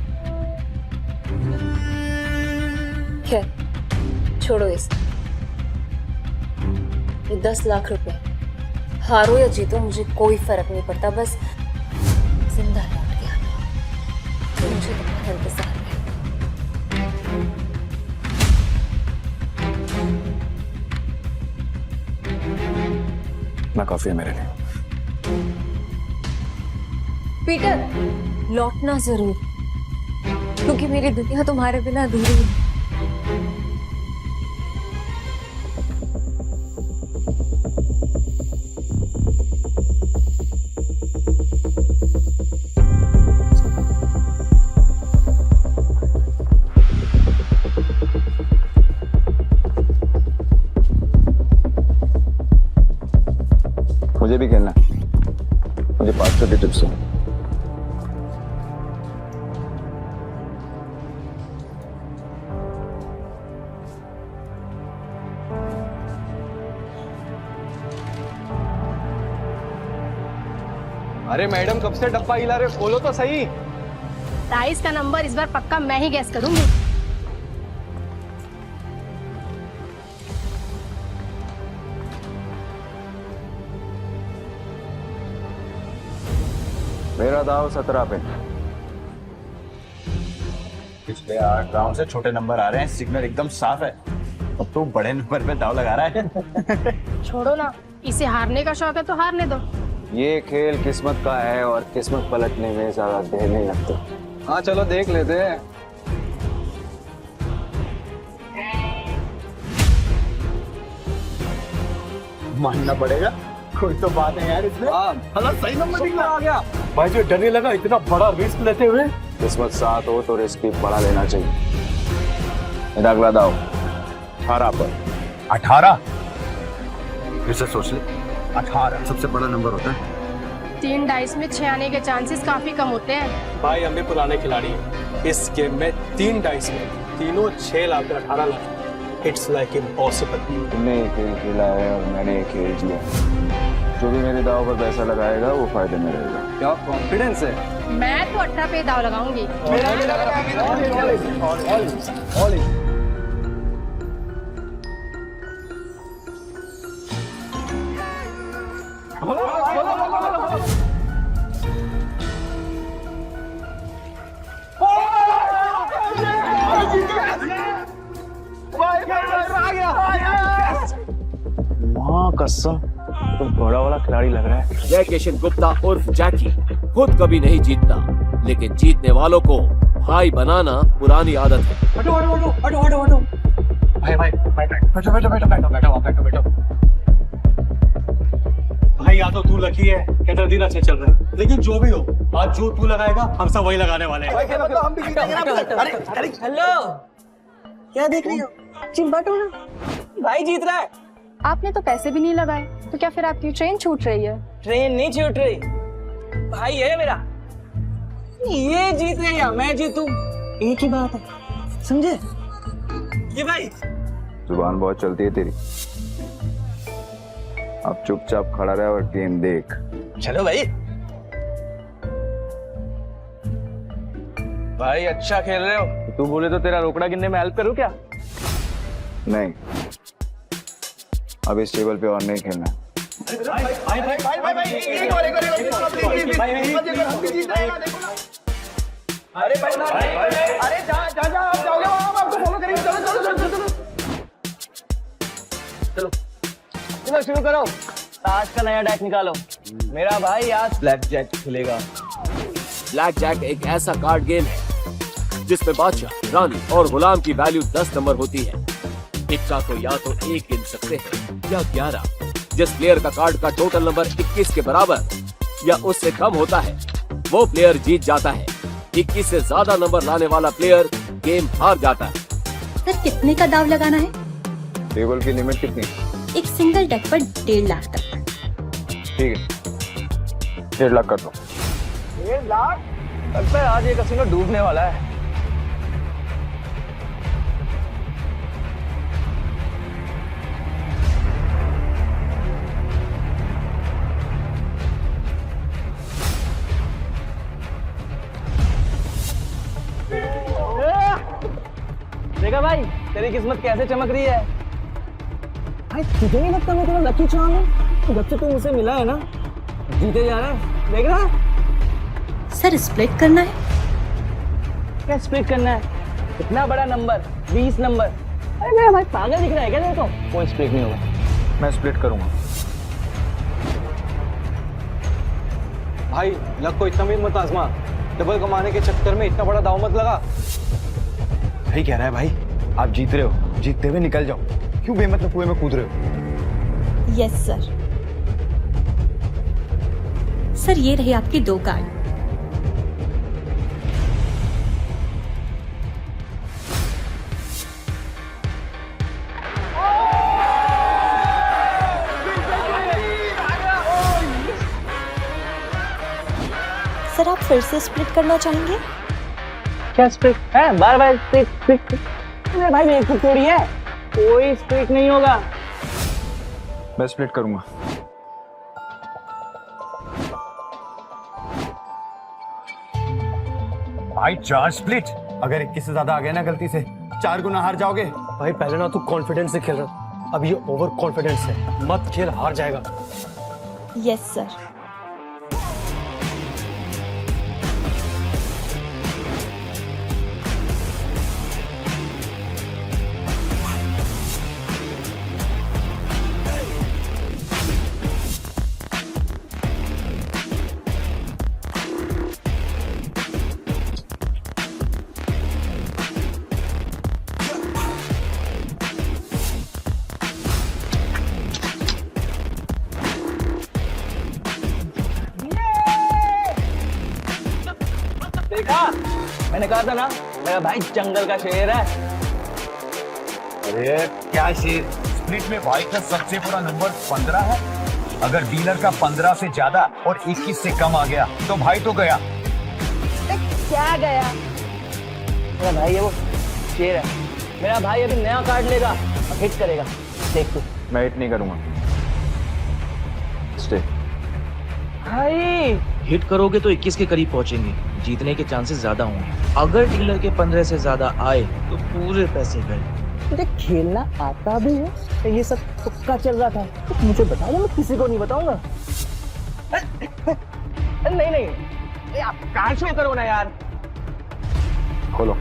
खैर छोड़ो इसे। ये 10 लाख रुपए, हारो या जीतो मुझे कोई फर्क नहीं पड़ता, बस जिंदा लौट के आना। तो मुझे तुम्हारा इंतजार है। ना काफी है मेरे लिए। पीटर, लौटना जरूर, क्योंकि मेरी दुनिया तुम्हारे बिना अधूरी है। मुझे भी खेलना है। मुझे 500 की टिप्स है। अरे मैडम कब से डब्बा हिला रहे हो? खोलो तो सही। राइस का नंबर इस बार पक्का मैं ही गैस करूंगी। मेरा दाव 17 पे। पिछले 8 राउंड से छोटे नंबर आ रहे हैं, सिग्नल एकदम साफ है। अब तो बड़े नंबर पे दाव लगा रहा है। छोड़ो ना, इसे हारने का शौक है तो हारने दो। ये खेल किस्मत का है और किस्मत पलटने में ज्यादा देर नहीं लगती। हाँ चलो देख लेते हैं। मानना पड़ेगा, कोई तो बात है यार इसमें। हाँ सही नंबर निकला आ गया। भाई जो डरने लगा इतना बड़ा रिस्क लेते हुए। किस्मत साथ हो तो रिस्क भी बड़ा लेना चाहिए। मेरा अगला दाव 18 पर। 18? फिर से सोच ले, 18 सबसे बड़ा नंबर होता है। 3 डाइस में 6 आने के चांसेस काफी कम होते हैं। भाई हम भी पुराने खिलाड़ी हैं। इस गेम में 3 डाइस में तीनों 6 lakh 18 lakh. It's like impossible. तुमने एक खेल खेला है और मैंने एक खेल जिया। जो भी मेरे दाव पर पैसा लगाएगा वो फायदे में रहेगा। क्या कॉन्फिडेंस है। मैं तो 18 पे दाव लगाऊंगी। माँ कसम, तो बड़ा वाला खिलाड़ी लग रहा है। जय किशन गुप्ता उर्फ जैकी खुद कभी नहीं जीतता, लेकिन जीतने वालों को भाई बनाना पुरानी आदत है। हटो हटो हटो हटो हटो हटो। भाई भाई बैठो बैठो बैठो बैठो बैठो बैठो बैठो। भाई या तो तू लकी है कि तेरा दिन अच्छे चल रहे हैं, लेकिन जो भी हो आज जो तू लगाएगा हम सब वही लगाने वाले हैं। हम भी हेलो, क्या देख रही हो? चिंबाटो ना, भाई जीत रहा है। आपने तो पैसे भी नहीं लगाए, तो क्या फिर आपकी ट्रेन छूट रही है? ट्रेन नहीं छूट रही, भाई है मेरा। ये जीत गया या मैं जीतूं, एक ही बात है, समझे? ये भाई जुबान बहुत चलती है तेरी। अब चुपचाप खड़ा रहे और गेम देख। चलो भाई। भाई अच्छा खेल रहे हो। तू बोले तो तेरा रोकड़ा गिनने में हेल्प करूं क्या? नहीं, अब इस टेबल पे और नहीं खेलना। चलो शुरू करो। ताश का नया डेक निकालो। मेरा भाई आज ब्लैक जैक खेलेगा। ब्लैक जैक एक ऐसा कार्ड गेम है जिसमें बादशाह, रानी और गुलाम की वैल्यू 10 नंबर होती है। इक्का को या तो 1 गिन सकते हैं या 11। जिस प्लेयर का कार्ड का टोटल नंबर 21 के बराबर या उससे कम होता है वो प्लेयर जीत जाता है। 21 से ज्यादा नंबर लाने वाला प्लेयर गेम हार जाता है। सर कितने का दाव लगाना है? टेबल की लिमिट कितनी? एक सिंगल डेक पर 1.5 लाख तक। ठीक है, 1.5 लाख कर दो। 1.5 लाख? लगता है आज ये कसीनो डूबने वाला है। देखा भाई तेरी किस्मत कैसे चमक रही है। भाई तुझे नहीं लगता मैं तेरा लकी चार्म हूँ? जब से तू मुझसे मिला है ना जीते जा रहा है, देख रहा है? सर स्प्लिट करना है? क्या स्प्लिट करना है? इतना बड़ा नंबर 20 नंबर। अरे मेरा भाई पागल दिख रहा है क्या तेरे को? कोई स्प्लिट नहीं होगा। मैं स्प्लिट करूंगा। भाई लक को इतना भी मत आजमा। डबल कमाने के चक्कर में इतना बड़ा दाव मत लगा। सही कह रहा है भाई, आप जीत रहे हो, जीतते हुए निकल जाओ। क्यों बेमतलब कुएं में कूद रहे हो? Yes sir. सर ये रही आपकी 2 कार्ड। सर आप फिर से स्प्लिट करना चाहेंगे? क्या स्प्लिट है? बार बार स्प्लिट। अरे भाई मेरे को थोड़ी है, कोई स्प्लिट नहीं होगा। मैं स्प्लिट करूंगा। भाई 4 स्प्लिट। अगर 21 से ज्यादा आ गया ना गलती से 4 गुना हार जाओगे। भाई पहले ना तू कॉन्फिडेंस से खेल रहा, अब ये ओवर कॉन्फिडेंस है। मत खेल, हार जाएगा। Yes sir. देखा, मैंने कहा था ना मेरा भाई जंगल का शेर है। अरे क्या शेर? स्प्लिट में भाई का सबसे बड़ा नंबर 15 है। अगर डीलर का 15 से ज्यादा और 21 से कम आ गया तो भाई तो गया। क्या गया? मेरा भाई है वो शेर है। मेरा भाई अभी नया कार्ड लेगा और हिट करेगा, देख तू। मैं हिट नहीं करूंगा। स्टे। भाई हिट करोगे तो 21 के करीब पहुंचेंगे, जीतने के चांसेस ज्यादा होंगे। अगर डीलर के 15 से ज्यादा आए तो पूरे पैसे गए। मुझे खेलना आता भी है तो ये सब तुक्का चल रहा था तो मुझे बताओ, मैं किसी को नहीं बताऊंगा। नहीं नहीं, आप कार्ड शो करो ना यार। खोलो।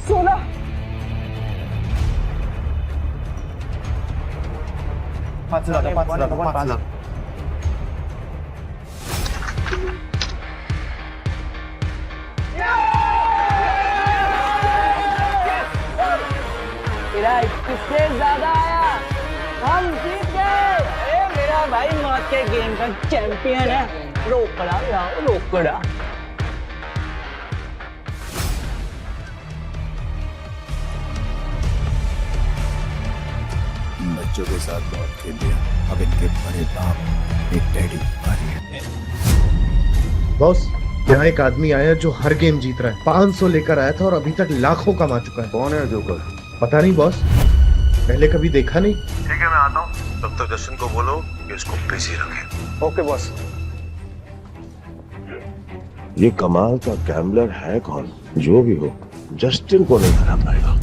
सोना 5 लाख। मेरा 21 से ज्यादा आया, हम जीत गए। अरे मेरा भाई मौत के गेम का चैंपियन है। रोकड़ा लाओ, रोकड़ा। बच्चों के साथ बहुत खेल लिया, अब इनके बड़े बाप एक डैडी आ रही है। बॉस यहाँ एक आदमी आया जो हर गेम जीत रहा है। 500 लेकर आया था और अभी तक लाखों कमा चुका है। कौन है जोकर? पता नहीं बॉस, पहले कभी देखा नहीं। ठीक है मैं आता हूँ, तब तक जस्टिन को बोलो कि उसको बिजी रखे। Okay boss. ये कमाल का गैम्बलर है कौन? जो भी हो, जस्टिन को नहीं हरा पाएगा।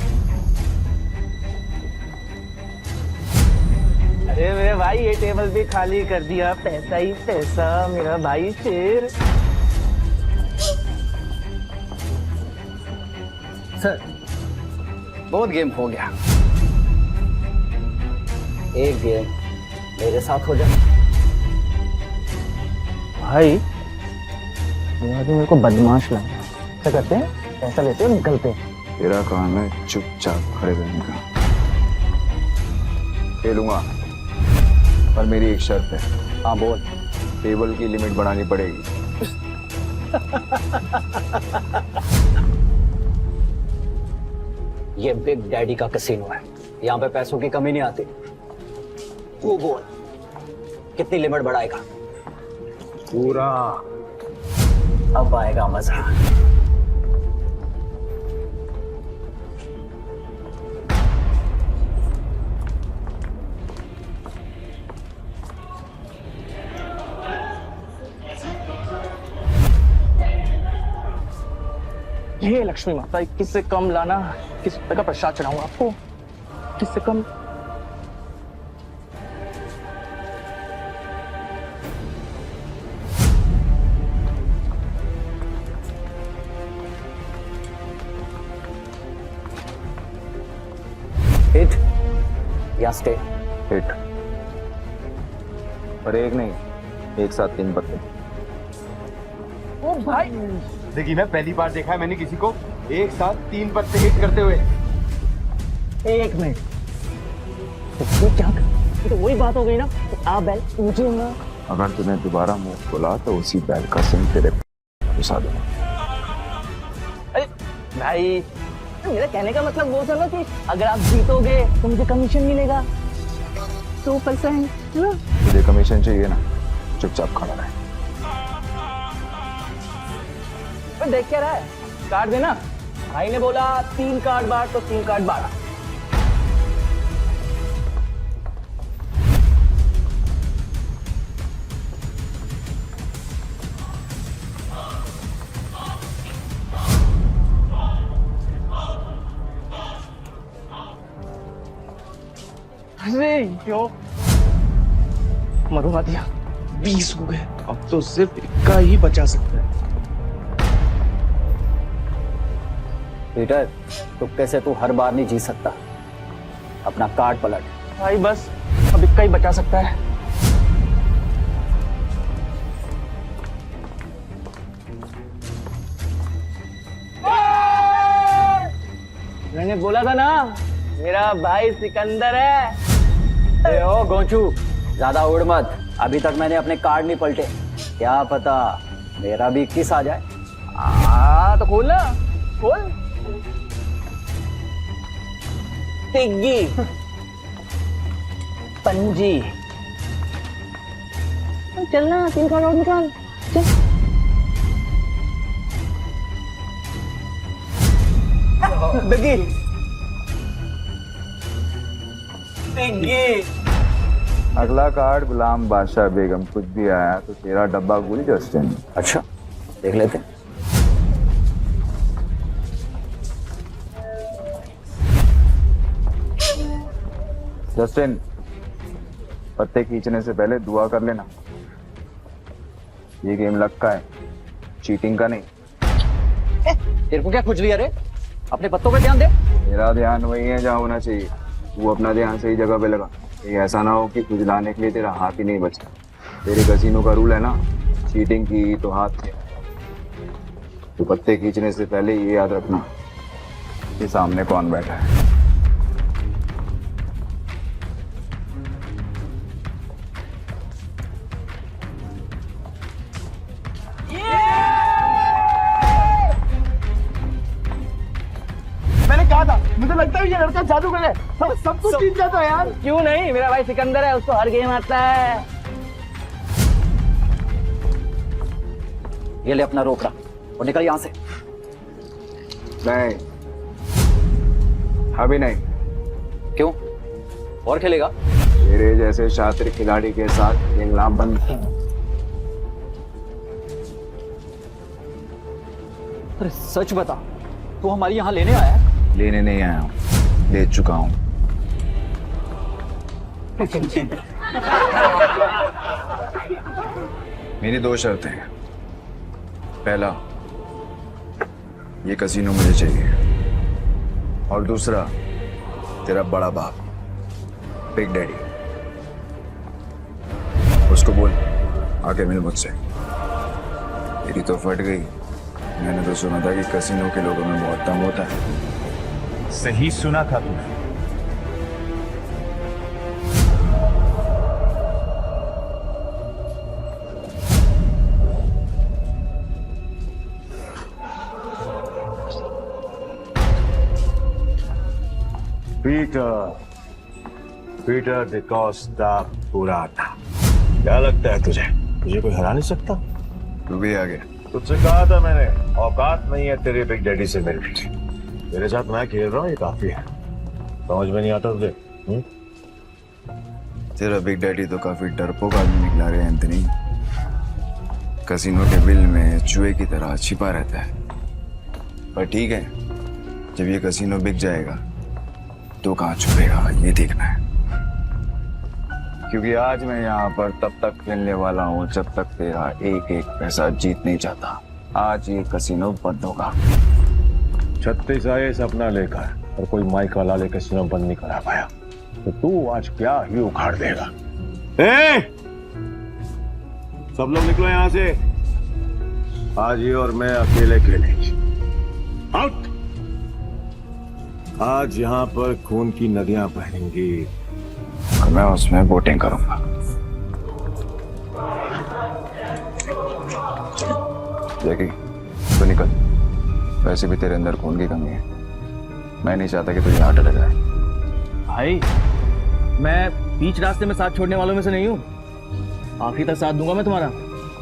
अरे मेरे भाई ये टेबल भी खाली कर दिया, पैसा ही पैसा। मेरा भाई शेर। सर बहुत गेम हो गया, एक गेम मेरे साथ हो जाए। भाई मेरे को बदमाश लगा। क्या करते हैं, पैसा लेते हैं, निकलते हैं। तेरा काम है चुपचाप खड़े रहने का। खेलूंगा, पर मेरी एक शर्त है। हाँ बोल। टेबल की लिमिट बढ़ानी पड़ेगी। ये बिग डैडी का कैसीनो है, यहाँ पे पैसों की कमी नहीं आती। तू बोल कितनी लिमिट बढ़ाएगा? पूरा। अब आएगा मजा। ये लक्ष्मी माता, 21 से कम लाना, 21 रुपए का प्रसाद चढ़ाऊंगा आपको। 21 से कम। हिट या स्टे? हिट। पर एक नहीं, एक साथ 3 पत्ते। ओ भाई, देखिए मैं पहली बार देखा है मैंने किसी को एक साथ 3 पत्ते हिट करते हुए। एक मिनट, तो क्या कर? तो वही बात हो गई ना, तो आप बैल ऊंचे। अगर तूने दोबारा मुंह खोला तो उसी बैल का सिंह तेरे घुसा दूंगा। अरे भाई, मेरा कहने का मतलब वो था ना कि अगर आप जीतोगे तो मुझे कमीशन मिलेगा 2%। तुझे कमीशन चाहिए ना, चुपचाप खड़ा रहे। देख क्या रहा है, कार्ड देना। भाई ने बोला 3 कार्ड बांट, तो 3 कार्ड बांटा। अरे क्यों मरुआ दिया? 20 हो गए, अब तो सिर्फ इक्का ही बचा सकता है। पीटर, तुक्के से तू हर बार नहीं जीत सकता। अपना कार्ड पलट। भाई बस अब इक्का ही बचा सकता है। मैंने बोला था ना, मेरा भाई सिकंदर है। अरे ओ गोंचू, ज्यादा उड़ मत। अभी तक मैंने अपने कार्ड नहीं पलटे, क्या पता मेरा भी 21 आ जाए। तो खोल ना, खोल। तिग्गी, पंजी। चलना, 3 कार्ड और निकाल। चल। तिग्गी, तिग्गी। अगला कार्ड गुलाम बादशाह बेगम। कुछ भी आया तो तेरा डब्बा गुल जस्टिन। अच्छा, देख लेते हैं। जस्टिन, पत्ते खींचने से पहले दुआ कर लेना। ये गेम लक का है, चीटिंग का नहीं। तेरे को क्या खुजली है रे? अपने पत्तों पे ध्यान दे। मेरा ध्यान वही है जहाँ होना चाहिए। वो अपना ध्यान सही जगह पे लगा। ये ऐसा ना हो कि खुजलाने के लिए तेरा हाथ ही नहीं बचा। तेरे कसीनो का रूल है ना, चीटिंग की तो हाथ थे। तो पत्ते खींचने से पहले ये याद रखना कि सामने कौन बैठा है। मैंने कहा था, मुझे लगता है ये लड़का जादूगर है। सब कुछ जीत जाता है यार। क्यों नहीं, मेरा भाई सिकंदर है, उसको हर गेम आता है। ये ले अपना रोकड़ा और निकल यहाँ से। नहीं, अभी नहीं। क्यों? और खेलेगा? तेरे जैसे शातिर खिलाड़ी के साथ खेलना बंद। अरे सच बता, तू हमारी यहाँ लेने आया है? लेने नहीं आया हूँ, ले चुका हूँ। मेरी 2 शर्तें हैं। पहला, ये कसीनो मुझे चाहिए। और दूसरा तेरा बड़ा बाप बिग डैडी, उसको बोल आके मिल मुझसे। तेरी तो फट गई। मैंने तो सुना था कि कसिनो के लोगों में बहुत दम होता है। सही सुना था तूने। पीटर डिकोस्टा पुराना। क्या लगता है तुझे कोई हरा नहीं सकता? तू भी आ गया। तुझसे कहा था मैंने, औकात नहीं है तेरे बिग डैडी से मिलने की। तेरे साथ मैं खेल रहा हूँ, ये काफी है। समझ में नहीं आता तुझे? तेरा बिग डैडी तो काफी डरपोक आदमी निकला रे एंथनी। कसिनो के बिल में चूहे की तरह छिपा रहता है। पर ठीक है, जब ये कसिनो बिक जाएगा तो कहाँ छुपेगा ये देखना है। क्योंकि आज मैं यहाँ पर तब तक खेलने वाला हूँ जब तक तेरा एक एक पैसा जीत नहीं जाता। आज ये कसिनो बंद होगा। 36 आए सपना लेकर और कोई माइक वाला ले कसिनो बंद नहीं करा पाया, तो तू आज क्या ही उखाड़ देगा। सब लोग निकलो यहाँ से। आज ये और मैं अकेले खेलेंगे। आउट। आज यहाँ पर खून की नदियां बहेंगी और मैं उसमें बोटिंग करूंगा। जैकी तो निकल। वैसे भी तेरे अंदर खून की कमी है। मैं नहीं चाहता कि तुझे हार्ट अटैक आए। भाई मैं बीच रास्ते में साथ छोड़ने वालों में से नहीं हूँ। आखिरी तक साथ दूंगा मैं तुम्हारा।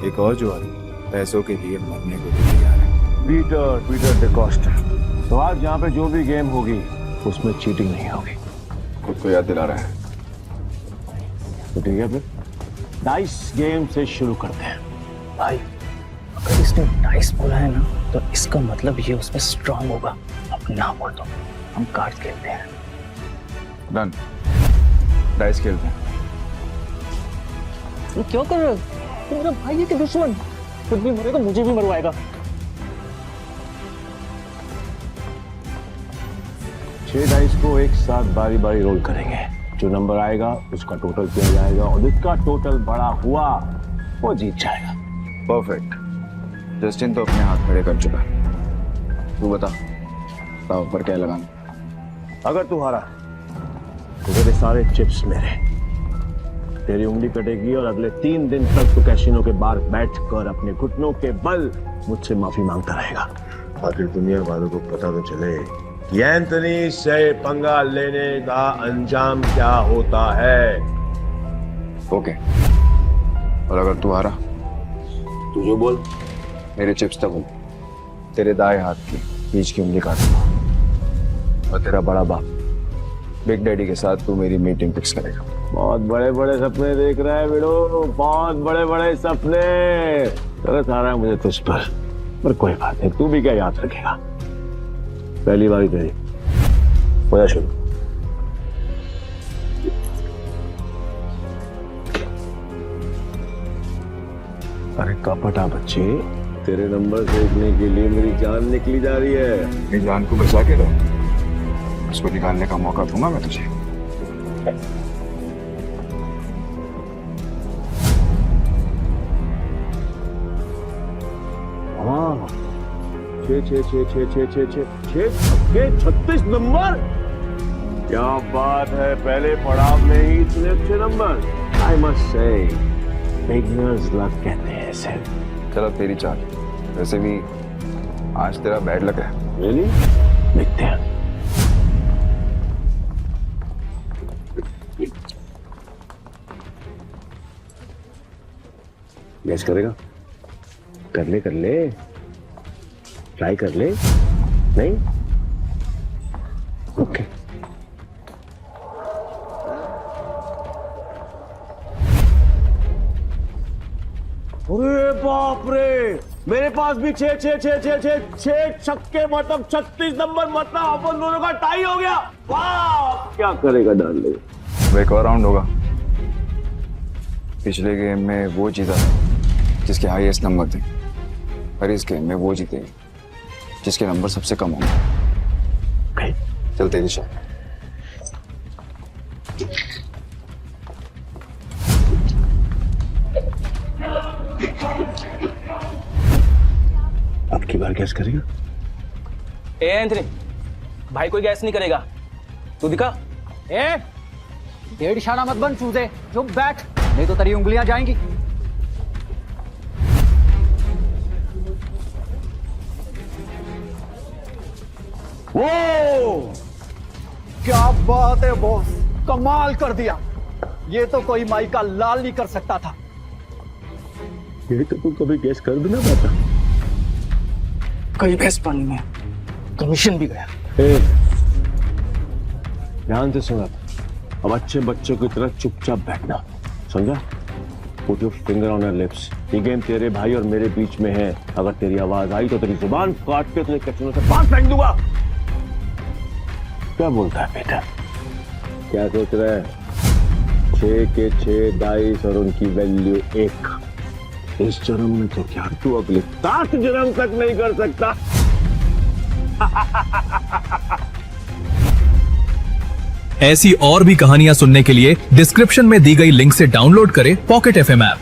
एक और जुआरी पैसों के लिए मरने को भी तैयार है। पीटर डिकोस्टा। तो आज यहाँ पे जो भी गेम होगी उसमें चीटिंग नहीं होगी। खुद को याद दिला रहा है तो ठीक है, फिर डाइस गेम से शुरू करते हैं। भाई अगर इसने नाइस बोला है ना तो इसका मतलब ये उसमें स्ट्रांग होगा। अब ना बोल दो, हम कार्ड खेलते हैं। डन। डाइस खेलते हैं। ये क्यों कर रहे हो? तुम मेरा भाई है कि दुश्मन? खुद भी मरेगा मुझे भी मरवाएगा। 6 डाइस को एक साथ बारी बारी रोल करेंगे। जो नंबर आएगा उसका टोटल किया जाएगा और जिसका टोटल बड़ा हुआ वो जीत जाएगा। परफेक्ट। जस्टिन तो अपने हाथ खड़े कर चुका है। तू बता दाव पर क्या लगाना? अगर तू हारा तो तेरे सारे चिप्स मेरे। तेरी उंगली कटेगी और अगले 3 दिन तक तू कैसीनो के बाहर बैठकर अपने घुटनों के बल मुझसे माफी मांगता रहेगा। आखिर दुनिया वालों को पता तो चले कि एंथनी से पंगा लेने का अंजाम क्या होता है। ओके। और अगर तू हारा तू जो बोल। मेरे चिप्स तक तेरे दाएं हाथ की बीच की उंगली काटूंगा और तेरा बड़ा बाप बिग डैडी के साथ तू मेरी मीटिंग फिक्स करेगा। बहुत बड़े बड़े सपने देख रहा है बेड़ो, बहुत बड़े बड़े सपने। तरस आ रहा है मुझे तुझ पर कोई बात नहीं, तू भी क्या याद रखेगा। पहली बारी तेरी हो जा शुरू। अरे कपटा बच्चे, तेरे नंबर देखने के लिए मेरी जान निकली जा रही है। मेरी जान को बचा के रहो, उसको निकालने का मौका दूंगा मैं तुझे। हाँ 36 नंबर। क्या बात है, पहले पड़ाव में ही इतने अच्छे number. I must say beginners luck कहते हैं इसे। चलो तेरी चाल। वैसे भी आज तेरा बैड लक है। रियली? देखते हैं। गैस करेगा? कर ले ट्राई कर ले। नहीं? ओके। अरे बाप रे, मेरे पास भी 6 छक्के, मतलब 36 नंबर, मतलब अपन दोनों का टाई हो गया। वाह, क्या करेगा डार्लिंग? वो एक और राउंड होगा। पिछले गेम में वो जीता जिसके हाईएस्ट नंबर थे, और इस गेम में वो जीतेगी जिसके नंबर सबसे कम होंगे। चलते हैं निशा। अब की बार गैस करेगा? ए एंथनी, भाई कोई गैस नहीं करेगा, तू दिखा। ए, डेढ़ इशारा मत बन चूजे, चुप बैठ, नहीं तो तेरी उंगलियां जाएंगी। वो क्या बात है बॉस, कमाल कर दिया। ये तो कोई माई का लाल नहीं कर सकता था। ये तो तू कभी गैस कर भी ना पाता। कई भैंस पानी में, कमीशन भी गया। ध्यान से सुना, अब अच्छे बच्चों की तरह चुपचाप बैठना, समझा? Put your finger on your lips. ये गेम तेरे भाई और मेरे बीच में है। अगर तेरी आवाज आई तो तेरी जुबान काट के तुझे कैसीनो से बाहर फेंक दूंगा। क्या बोलता है बेटा? क्या सोच रहा है? 6 के 6 डाइस और उनकी वैल्यू 1। इस जन्म में तो क्या, तू अगले 7 जन्म तक नहीं कर सकता। ऐसी और भी कहानियां सुनने के लिए डिस्क्रिप्शन में दी गई लिंक से डाउनलोड करें पॉकेट FM ऐप।